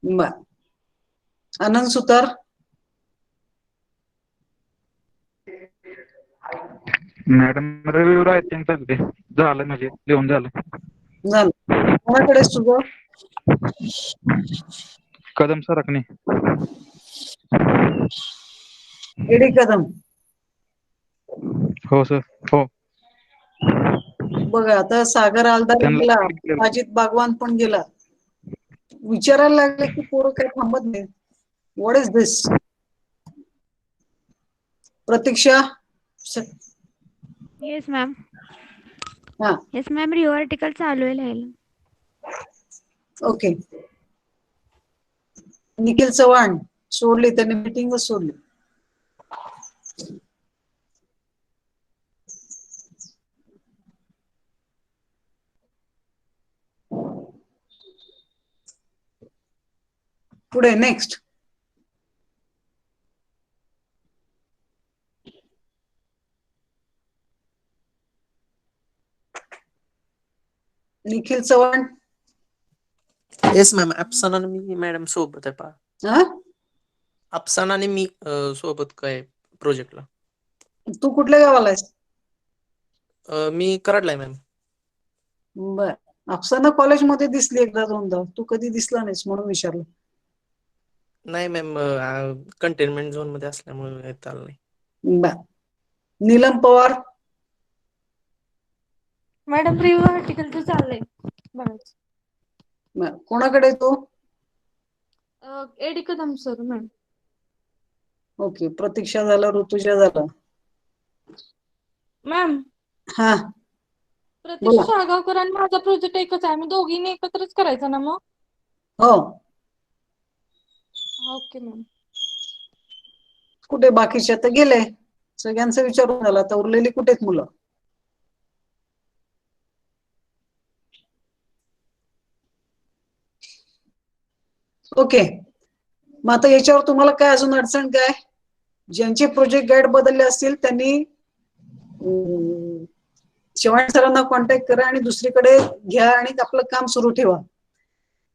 बर. आनंद सुतार. मॅडम रिव्ह्यू रायटिंग चालते, झालं म्हणजे लिहून झालं. झालं. कोणाकडे आहेस तुझं? कदम सरकणे. एडी कदम. हो सर, हो. बघा आता सागर आलदार त्यांना गेला, केलं. अजित बागवान पण गेला. विचारायला लागले की पोरं काय थांबत नाही. What is this? Pratiksha. Yes ma'am. हा, येस मॅम, रिव्ह्यू आर्टिकल चालू आहे लिहायला. ओके. निखिल चव्हाण सोडली, त्यांनी मीटिंगच सोडली. पुढे next. Nikhil Chavan. Yes ma'am, अफसाना आणि मी मॅडम सोबत आहे पहा. हा, अफसाना आणि मी सोबत काय प्रोजेक्टला. तू कुठल्या गावाला आहेस? मी कराडला आहे मॅम. बर. अफसाना कॉलेजमध्ये दिसली एकदा दोनदा, तू कधी दिसला नाहीस म्हणून विचारलं. नाही मॅम, कंटेनमेंट झोन मध्ये असल्यामुळे येता आलं नाही. बर. नीलम पवार. मॅडम, रिव्ह्यू आर्टिकल तर चाललंय बघायचं. बर. कोणाकडे आहे तू? एडी कदम सर मॅम. ओके. प्रतीक्षा झालं, ऋतुजा झालं. मॅम, हा, प्रतीक्षा बोला. साळगावकर आणि माझा प्रोजेक्ट एकच आहे, आम्ही दोघींनी एकत्रच करायचा ना मग? हो. Okay ma'am. कुठे बाकीचे आता गेले, सगळ्यांचं विचारून झालं, आता उरलेली कुठे आहेत मुलं? ओके. मग आता याच्यावर तुम्हाला काय अजून अडचण काय? ज्यांचे प्रोजेक्ट गाईड बदलले असतील त्यांनी चव्हाण सरांना कॉन्टॅक्ट करा आणि दुसरीकडे घ्या आणि आपलं काम सुरू ठेवा.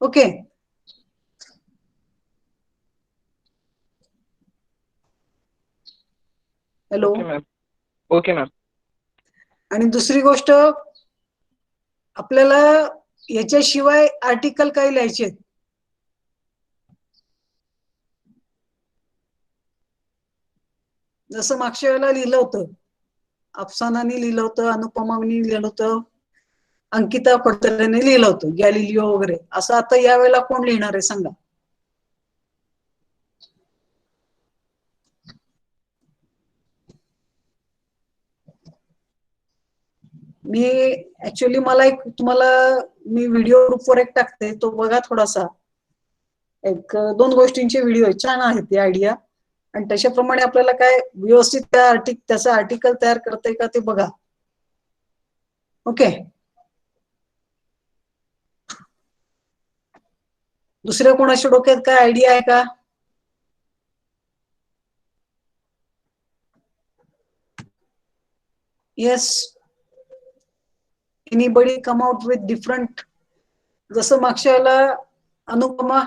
Okay. Hello. Okay ma'am. Okay ma'am. आणि दुसरी गोष्ट, आपल्याला याच्याशिवाय आर्टिकल काही लिहायचे आहेत. जसं मागच्या वेळेला लिहिलं होतं, अफसानाने लिहिलं होतं, अनुपमाने लिहिलं होतं, अंकिता फडतरेने लिहिलं होतं, गॅलिलिओ वगैरे. असं आता यावेळेला कोण लिहिणार आहे सांगा? मी ऍक्च्युअली मला एक तुम्हाला मी व्हिडिओ ग्रुपवर एक टाकते, तो बघा थोडासा. एक 2 गोष्टींचे व्हिडिओ आहे, छान आहे ती आयडिया. आणि त्याच्याप्रमाणे आपल्याला काय व्यवस्थित त्याचं आर्टिकल तयार करता का ते बघा. ओके. दुसऱ्या कोणाच्या डोक्यात काय आयडिया आहे का? Yes. Anybody come out with different जसं मागच्या वेळेला Anupama,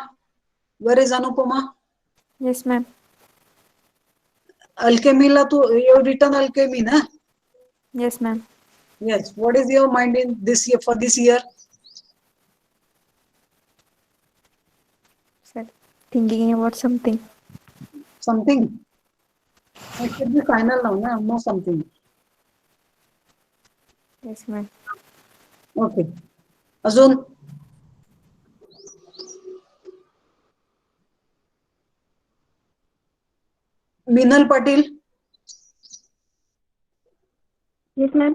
where is Anupama? Yes, ma'am. अल्केमीला तू यू रिटर्न अल्केमी ना? Yes, ma'am. Yes. What is your mind in this year for this year? Sir, thinking about something. Something? It should be final now, na? No something. Yes, ma'am. Okay. अजून? मिनल Patil? Yes ma'am.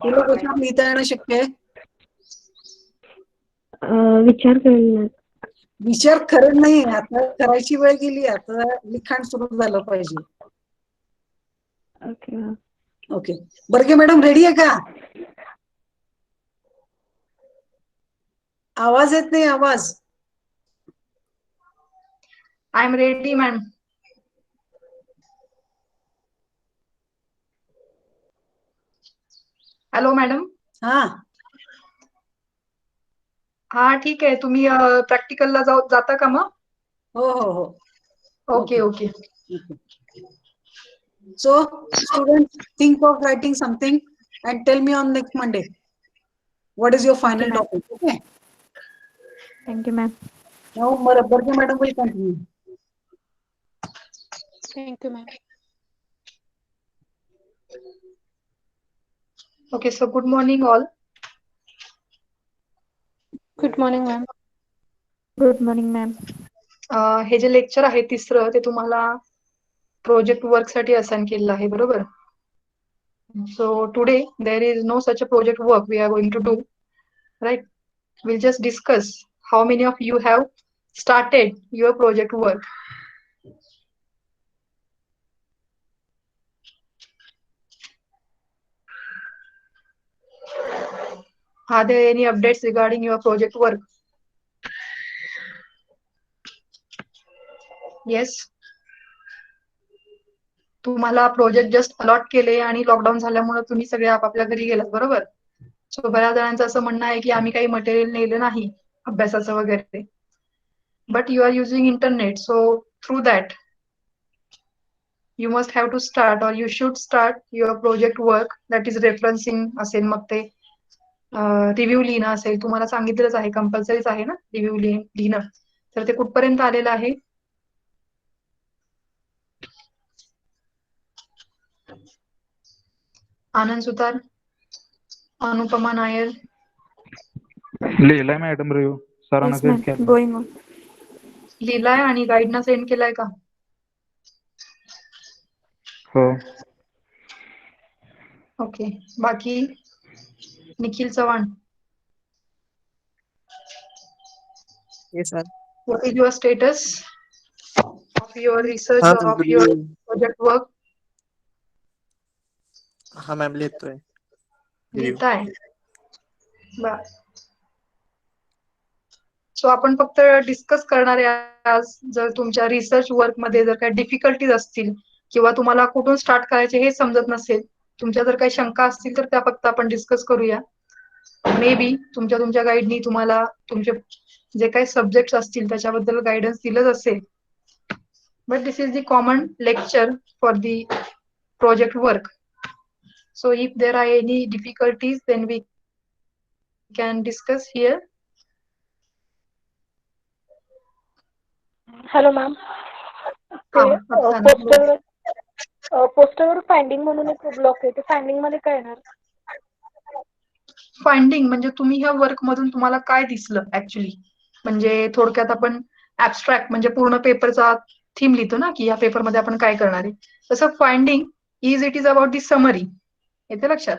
तुला कशात लिहिता येणं शक्य आहे? विचार करेल. विचार खरं नाही, आता करायची वेळ गेली, आता लिखाण सुरू झालं पाहिजे. Okay ma'am. Okay. Barge madam ready आहे का? आवाज येत नाही, आवाज. I am ready ma'am. Hello madam. हा. हा ठीक आहे. तुम्ही प्रॅक्टिकलला जाता का मग? हो हो हो. Okay okay. So, students, think of writing something and tell me on next Monday. What is your final ma'am. topic? Okay. Thank you, ma'am. Now, Barge madam will continue. Thank you ma'am. Okay so good morning all. Good morning ma'am. Good morning, ma'am. हे जे lecture आहे तिसरं ते तुम्हाला project work साठी assign केलेलं आहे, बरोबर? So today there is no such a project work we are going to do, right? Will just discuss how many of you have started your project work. Are there any updates regarding your project work? Yes. तुम्हाला project just allot केले आणि lockdown झाल्यामुळे तुम्ही सगळे आपापल्या घरी गेलात, बरोबर? सो बऱ्याच जणांचं असं म्हणणं आहे की आम्ही काही मटेरियल नेलं नाही अभ्यासाचं वगैरे. But you are using internet, so through that you must have to start or you should start your project work, that is referencing असेल, मग ते रिव्ह्यू लिहिणं असेल. तुम्हाला सांगितलंच आहे, कंपल्सरीच आहे ना रिव्ह्यू लिहिणं. तर ते कुठपर्यंत आलेलं आहे? आनंद सुतार, अनुपमा नायर. लिहिलाय मॅडम रिव्ह्यू सरांना Yes, सेंड ma'am. केला. Going on. लिहिलाय आणि गाईडना सेंड केलाय का? हो. ओके. बाकी Nikhil Chavan, yes ma'am. what is your status of your research हा or ma'am of your review. project work? हा मॅम लिहितोय रिव्ह्यू. लिहिताय? बर. सो आपण फक्त डिस्कस करणार आहे आज. जर तुमच्या रिसर्च वर्क मध्ये जर काही डिफिकल्टीज असतील किंवा तुम्हाला कुठून स्टार्ट करायचे हे समजत नसेल, तुमच्या जर काही शंका असतील तर त्या फक्त आपण डिस्कस करूया. मे बी तुमच्या गाईडनी तुम्हाला तुमचे जे काही सब्जेक्ट असतील त्याच्याबद्दल गायडन्स दिलंच असेल. But this is the common lecture for the project work. So if there are any difficulties then we can discuss here. Hello ma'am. पोस्टरवर फाइंडिंग म्हणून एक ब्लॉक आहे, ते फाइंडिंग मध्ये काय येणार? फाइंडिंग म्हणजे तुम्ही ह्या वर्क मधून तुम्हाला काय दिसलं ऍक्च्युली. म्हणजे थोडक्यात आपण ऍबस्ट्रॅक्ट म्हणजे पूर्ण पेपरचा थीम लिहितो ना की या पेपरमध्ये आपण काय करणार आहे, तसं finding it is about the summary. येते लक्षात?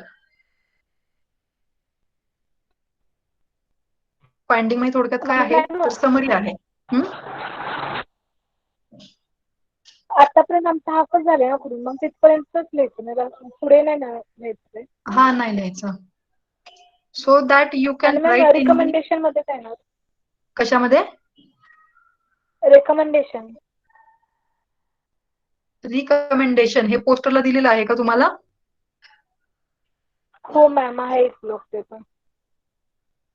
फाइंडिंग म्हणजे थोडक्यात काय आहे मॅम, तर समरी आहे. आतापर्यंत आमचा हाफच झाले ना करून, मग तिथपर्यंतच लिहायचं नाही, पुढे नाही ना लिहायचं. हा नाही लिहायचं. सो दॅट यू कॅन आणि मॅम राईट इन. रिकमेंडेशन मध्ये काय येणार? कशामध्ये? रेकमेंडेशन. रिकमेंडेशन हे पोस्टरला दिलेलं आहे का तुम्हाला? हो मॅम, आहे एक ब्लॉक ते पण.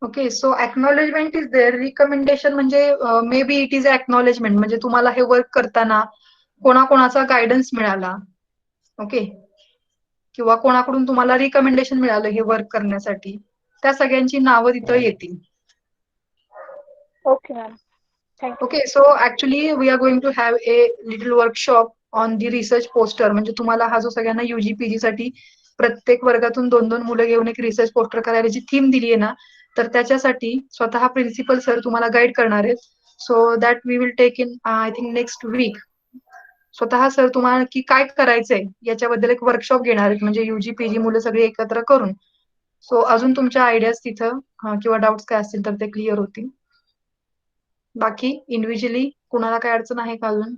Okay, so acknowledgement is there. Recommendation म्हणजे maybe it is acknowledgement, म्हणजे तुम्हाला हे वर्क करताना कोणाकोणाचा गायडन्स मिळाला, ओके, किंवा कोणाकडून तुम्हाला रिकमेंडेशन मिळालं हे वर्क करण्यासाठी, त्या सगळ्यांची नावं तिथं येतील. Okay ma'am, thank you. Okay, so actually we are going to have a little workshop on the research poster. म्हणजे तुम्हाला हा जो सगळ्यांना UG PG साठी प्रत्येक वर्गातून 2-2 मुलं घेऊन एक रिसर्च पोस्टर करायला जी थीम दिली आहे ना, तर त्याच्यासाठी स्वतः प्रिन्सिपल सर तुम्हाला गाईड करणार आहेत. So that we will take in I think next week. स्वतः सर तुम्हाला की काय करायचंय याच्याबद्दल एक वर्कशॉप घेणार आहेत, म्हणजे UG PG मुलं सगळी एकत्र करून. सो अजून तुमच्या आयडियाज तिथं किंवा डाऊट्स काय असतील तर ते क्लिअर होतील. बाकी इंडिव्हिज्युअली कुणाला काय अडचण आहे का अजून?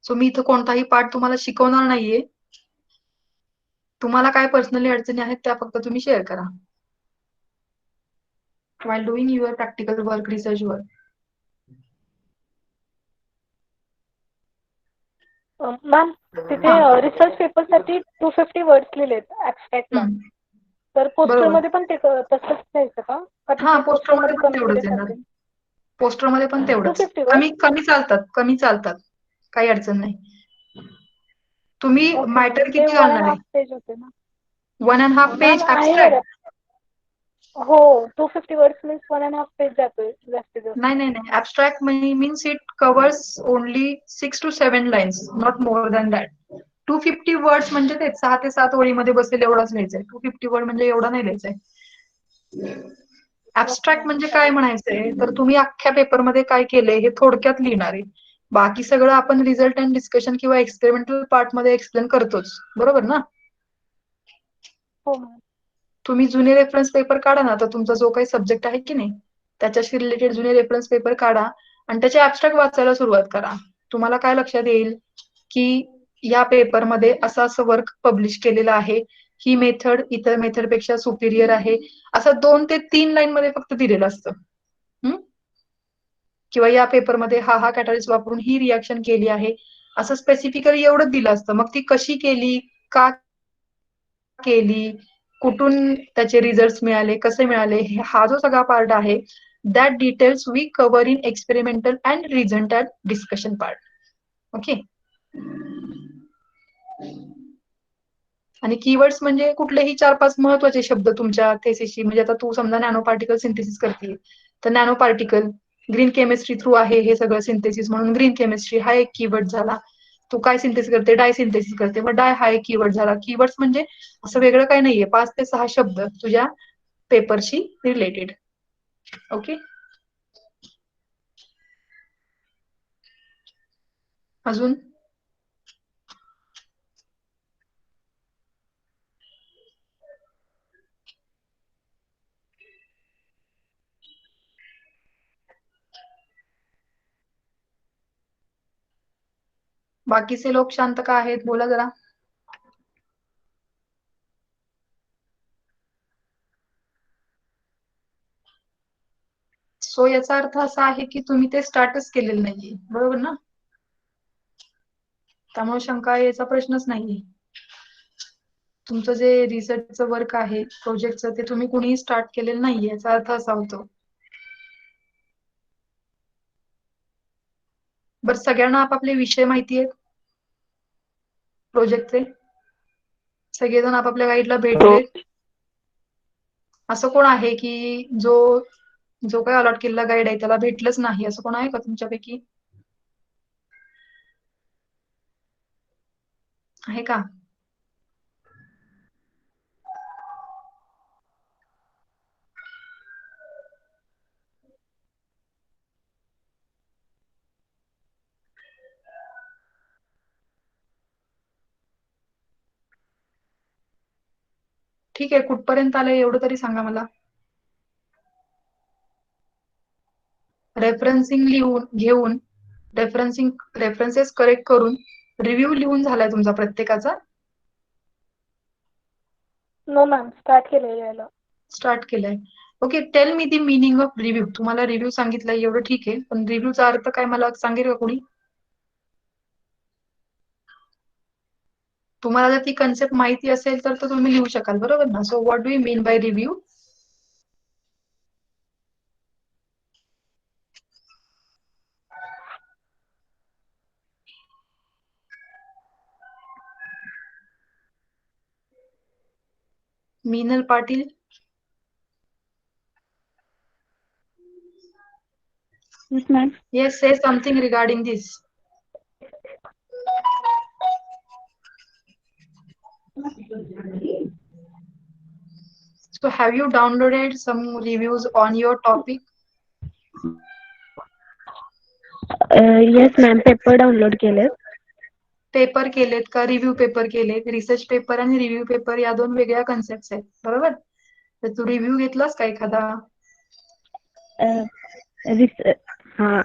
सो मी इथं कोणताही पार्ट तुम्हाला शिकवणार नाहीये. तुम्हाला काय पर्सनली अडचणी आहेत त्या फक्त तुम्ही शेअर करा while doing your practical work, research work. Ma'am तिथे रिसर्च पेपर साठी 250 वर्ड्स लिहिलेत ऍबस्ट्रॅक्टला. तर पोस्टर बरोबर. मध्ये पण ते तसंच घ्यायचं का? हा, पोस्टर मध्ये पण कमी तेवढंच केले येणार. चालतील? पोस्टर मध्ये पण तेवढंच. 250 वर्ड्स? कमी चालतात. काही अडचण नाही. तुम्ही ओके मॅम. मॅटर ते किती 1.5 घालणार आहे? पेज होते ना. 1.5 पेज मॅम आहे ऍबस्ट्रॅक्ट? माझ्यात. हो, 250 वर्ड्स मीन्स 1.5 पेज जातोय जास्तीत जास्त. नाही. Abstract means it covers only 6 to 7 lines, not more than that. 250 words म्हणजे ते 6 ते 7 ओळीमध्ये बसेल एवढाच लिहायचंय. 250 वर्ड म्हणजे एवढा नाही लिहायचंय. ऍबस्ट्रॅक्ट म्हणजे काय म्हणायचंय, तर तुम्ही अख्ख्या पेपरमध्ये काय केलंय हे थोडक्यात लिहिणार आहे. बाकी सगळं आपण रिझल्ट अँड डिस्कशन किंवा एक्सपेरिमेंटल पार्ट मध्ये एक्सप्लेन करतोच, बरोबर ना? हो मॅम. तुम्ही जुने रेफरन्स पेपर काढा ना, तर तुमचा जो काही सब्जेक्ट आहे की नाही त्याच्याशी रिलेटेड जुने रेफरन्स पेपर काढा आणि त्याचे ऍबस्ट्रॅक्ट वाचायला सुरुवात करा. तुम्हाला काय लक्षात येईल की या पेपरमध्ये असं वर्क पब्लिश केलेलं आहे, ही मेथड इतर मेथड पेक्षा सुपिरियर आहे, असं 2 ते 3 लाईन मध्ये फक्त दिलेलं असतं. किंवा या पेपरमध्ये हा कॅटलिस्ट वापरून ही रिॲक्शन केली आहे, असं स्पेसिफिकली एवढंच दिलं असतं. मग ती कशी केली, का केली, कुठून त्याचे रिझल्ट मिळाले, कसे मिळाले, हा जो सगळा पार्ट आहे, that details we cover in experimental and result and discussion part. Okay. आणि कीवर्ड्स म्हणजे कुठलेही 4-5 महत्वाचे शब्द तुमच्या थेसिसची. म्हणजे आता तू समजा नॅनो पार्टिकल सिंथेसिस करते, तर nano particle, green chemistry through आहे हे सगळं सिंथेसिस, म्हणून ग्रीन केमिस्ट्री हा एक कीवर्ड झाला. तू काय सिंथेसिस करते, डाय सिंथेसिस करते, मग डाय हा एक कीवर्ड झाला. कीवर्ड्स म्हणजे असं वेगळं काही नाहीये, 5 ते 6 शब्द तुझ्या पेपरशी रिलेटेड. ओके. अजून बाकीचे लोक शांत का आहेत, बोला जरा. सो याचा अर्थ असा आहे की तुम्ही ते स्टार्टच केलेलं नाहीये, बरोबर ना? त्यामुळे शंका याचा प्रश्नच नाहीये. तुमचं जे रिसर्चचं वर्क आहे, प्रोजेक्टचं, ते तुम्ही कुणीही स्टार्ट केलेलं नाहीये, याचा अर्थ असा होतो. बरं, सगळ्यांना आपापले विषय माहिती आहेत प्रोजेक्टचे? सगळेजण आपापल्या गाईडला भेटले? असं कोण आहे की जो काही अलॉट केलेला गाईड आहे त्याला भेटलंच नाही, असं कोण आहे का तुमच्यापैकी? आहे का? ठीक आहे, कुठपर्यंत आलंय एवढं तरी सांगा मला. रेफरन्सिंग घेऊन रेफरन्सेस करेक्ट करून रिव्ह्यू लिहून झालाय तुमचा प्रत्येकाचा? नो मॅम, स्टार्ट केलंय यायला. स्टार्ट केलंय. Okay, tell me the meaning of review. तुम्हाला रिव्ह्यू सांगितलंय एवढं ठीक आहे, पण रिव्ह्यूचा अर्थ काय मला सांगेल का कोणी? तुम्हाला जर ती कन्सेप्ट माहिती असेल तर तुम्ही लिहू शकाल, बरोबर ना? So what do you mean by review? Meenal Patil. Yes, ma'am. Yes, say something regarding this. So have you downloaded some reviews on your topic? Yes, ma'am. Paper download केलेत. पेपर केलेत का रिव्ह्यू पेपर केलेत? रिसर्च पेपर आणि review paper या दोन वेगळ्या concept आहेत, बरोबर? तर तू रिव्ह्यू घेतलास का एखादा? हा.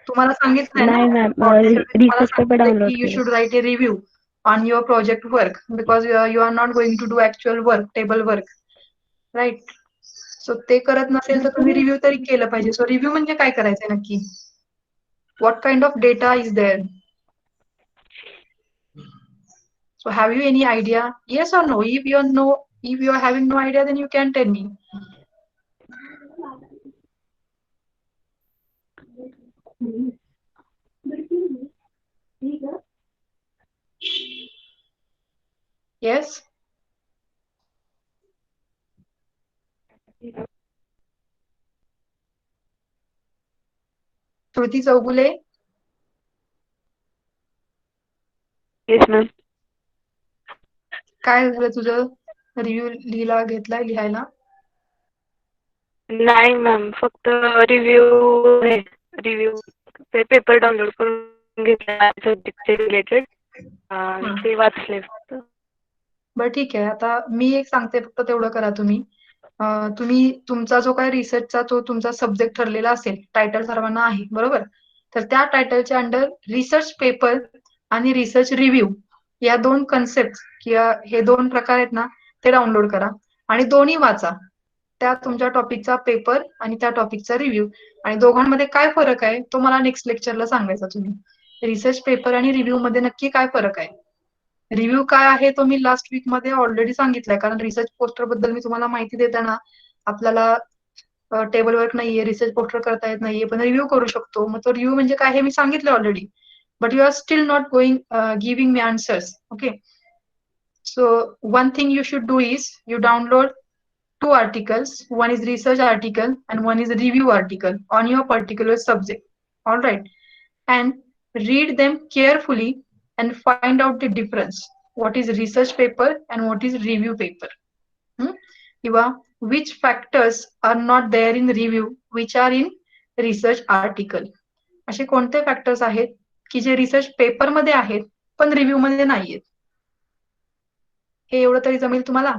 तुम्हाला सांगितलंय नाही ना, मॅम, तुम्हाला रिसर्च पेपर सांगितलंय डाउनलोड की यू केले. Should write a review on your project work because you are not going to do actual work, table work, right? So ते करत नसेल तर तुम्ही रिव्ह्यू तरी केलं पाहिजे. सो रिव्ह्यू म्हणजे काय करायचंय नक्की? What kind of data is there? So have you any idea? Yes or no? If you are having no idea, then you can tell me. Yes? Shruti Chougule. Yes ma'am. काय झालं तुझं? रिव्ह्यू लिहायला? नाही मॅम, फक्त रिव्ह्यू पेपर डाउनलोड करून घेतला सब्जेक्टचे related, ते वाचले फक्त. बरं ठीक आहे. आता मी एक सांगते, फक्त तेवढं करा तुम्ही. तुम्ही तुमचा जो काय रिसर्चचा तो तुमचा सब्जेक्ट ठरलेला असेल, टायटल सर्वांना आहे, बरोबर? तर त्या टायटलच्या अंडर रिसर्च पेपर आणि रिसर्च रिव्ह्यू या दोन कन्सेप्ट किंवा हे दोन प्रकार आहेत ना, ते डाउनलोड करा आणि दोन्ही वाचा. त्या तुमच्या टॉपिकचा पेपर आणि त्या टॉपिकचा रिव्ह्यू, आणि दोघांमध्ये काय फरक आहे तो मला नेक्स्ट लेक्चरला सांगायचा तुम्ही. रिसर्च पेपर आणि रिव्ह्यू मध्ये नक्की काय फरक आहे? रिव्ह्यू काय आहे तो मी लास्ट वीक मध्ये ऑलरेडी सांगितलंय, कारण रिसर्च पोस्टर बद्दल मी तुम्हाला माहिती देताना आपल्याला टेबल वर्क नाहीये, रिसर्च पोस्टर करता येत नाहीये, पण रिव्ह्यू करू शकतो. मग तो रिव्ह्यू म्हणजे काय हे मी सांगितलं already. But you are still not giving me answers. Okay. So one thing you should do is you download 2 articles. One is research article and one is a review article on your particular subject. All right. And read them carefully and find out the difference. What is research paper and what is review paper? Kiwa, which factors are not there in review, which are in research article? असे कोणते factors आहेत की जे research paper मध्ये आहेत पण review मध्ये नाहीयेत? हे एवढं तरी जमेल तुम्हाला?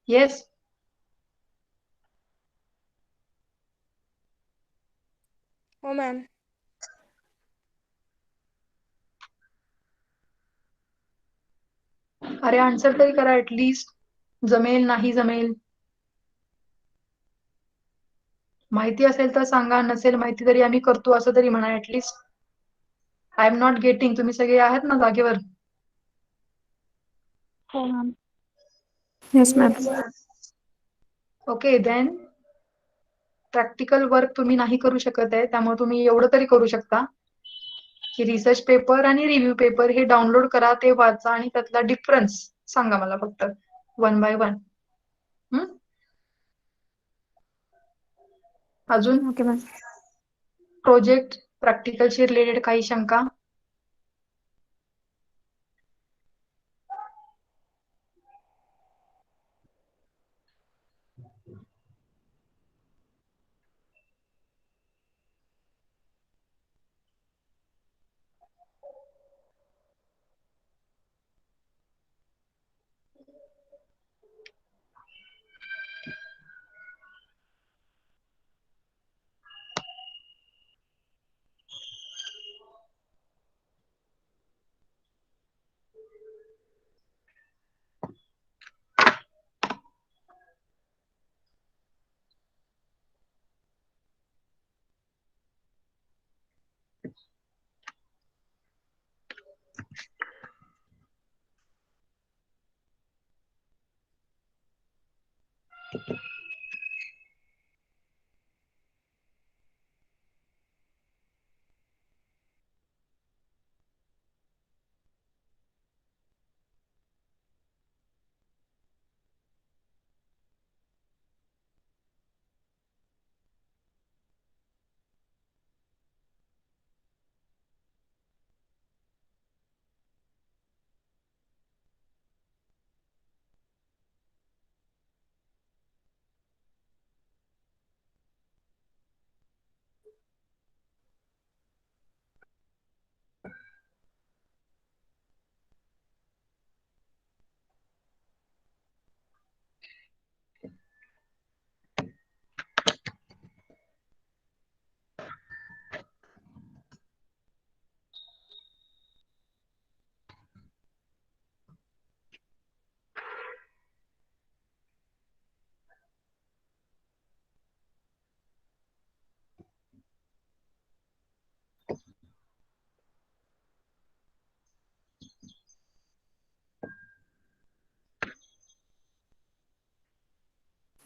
येस? हो मॅम. अरे आन्सर तरी करा ऍटलीस्ट. जमेल नाही जमेल? माहिती असेल तर सांगा, नसेल माहिती तरी आम्ही करतो असं तरी म्हणा at least. I am not getting. तुम्ही सगळे आहेत ना जागेवर? हो ma'am. Yes, ma'am. Okay then practical work तुम्ही नाही करू शकत आहे, त्यामुळे तुम्ही एवढं तरी करू शकता की रिसर्च पेपर आणि रिव्ह्यू पेपर हे डाउनलोड करा, ते वाचा आणि त्यातला डिफरन्स सांगा मला फक्त 1 by 1. अजून Okay, ma'am. प्रोजेक्ट प्रॅक्टिकलशी रिलेटेड काही शंका?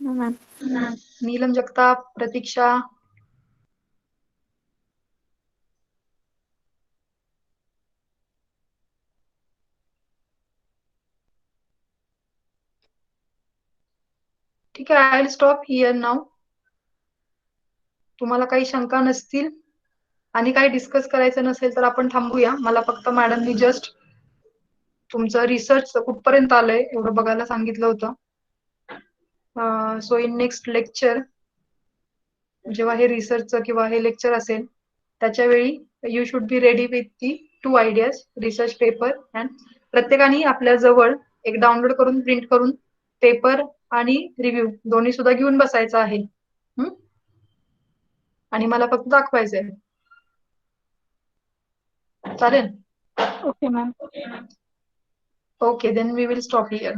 No, ma'am. नीलम जगताप, प्रतीक्षा, ठीक आहे. आय विल स्टॉप हिअर नाव. तुम्हाला काही शंका नसतील आणि काही डिस्कस करायचं नसेल तर आपण थांबूया. मला फक्त मॅडमनी जस्ट तुमचं रिसर्च कुठपर्यंत आलंय एवढं बघायला सांगितलं होतं. सो इन नेक्स्ट लेक्चर जेव्हा हे रिसर्चचं किंवा हे लेक्चर असेल त्याच्या वेळी you should be ready with the 2 ideas, research paper and प्रत्येकाने आपल्या जवळ एक डाउनलोड करून प्रिंट करून पेपर आणि रिव्ह्यू दोन्ही सुद्धा घेऊन बसायचं आहे. आणि मला फक्त दाखवायचंय. चालेल? Okay ma'am. Okay, then we will stop here.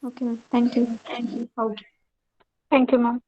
Okay, ma'am. Thank you. Okay. Thank you ma'am.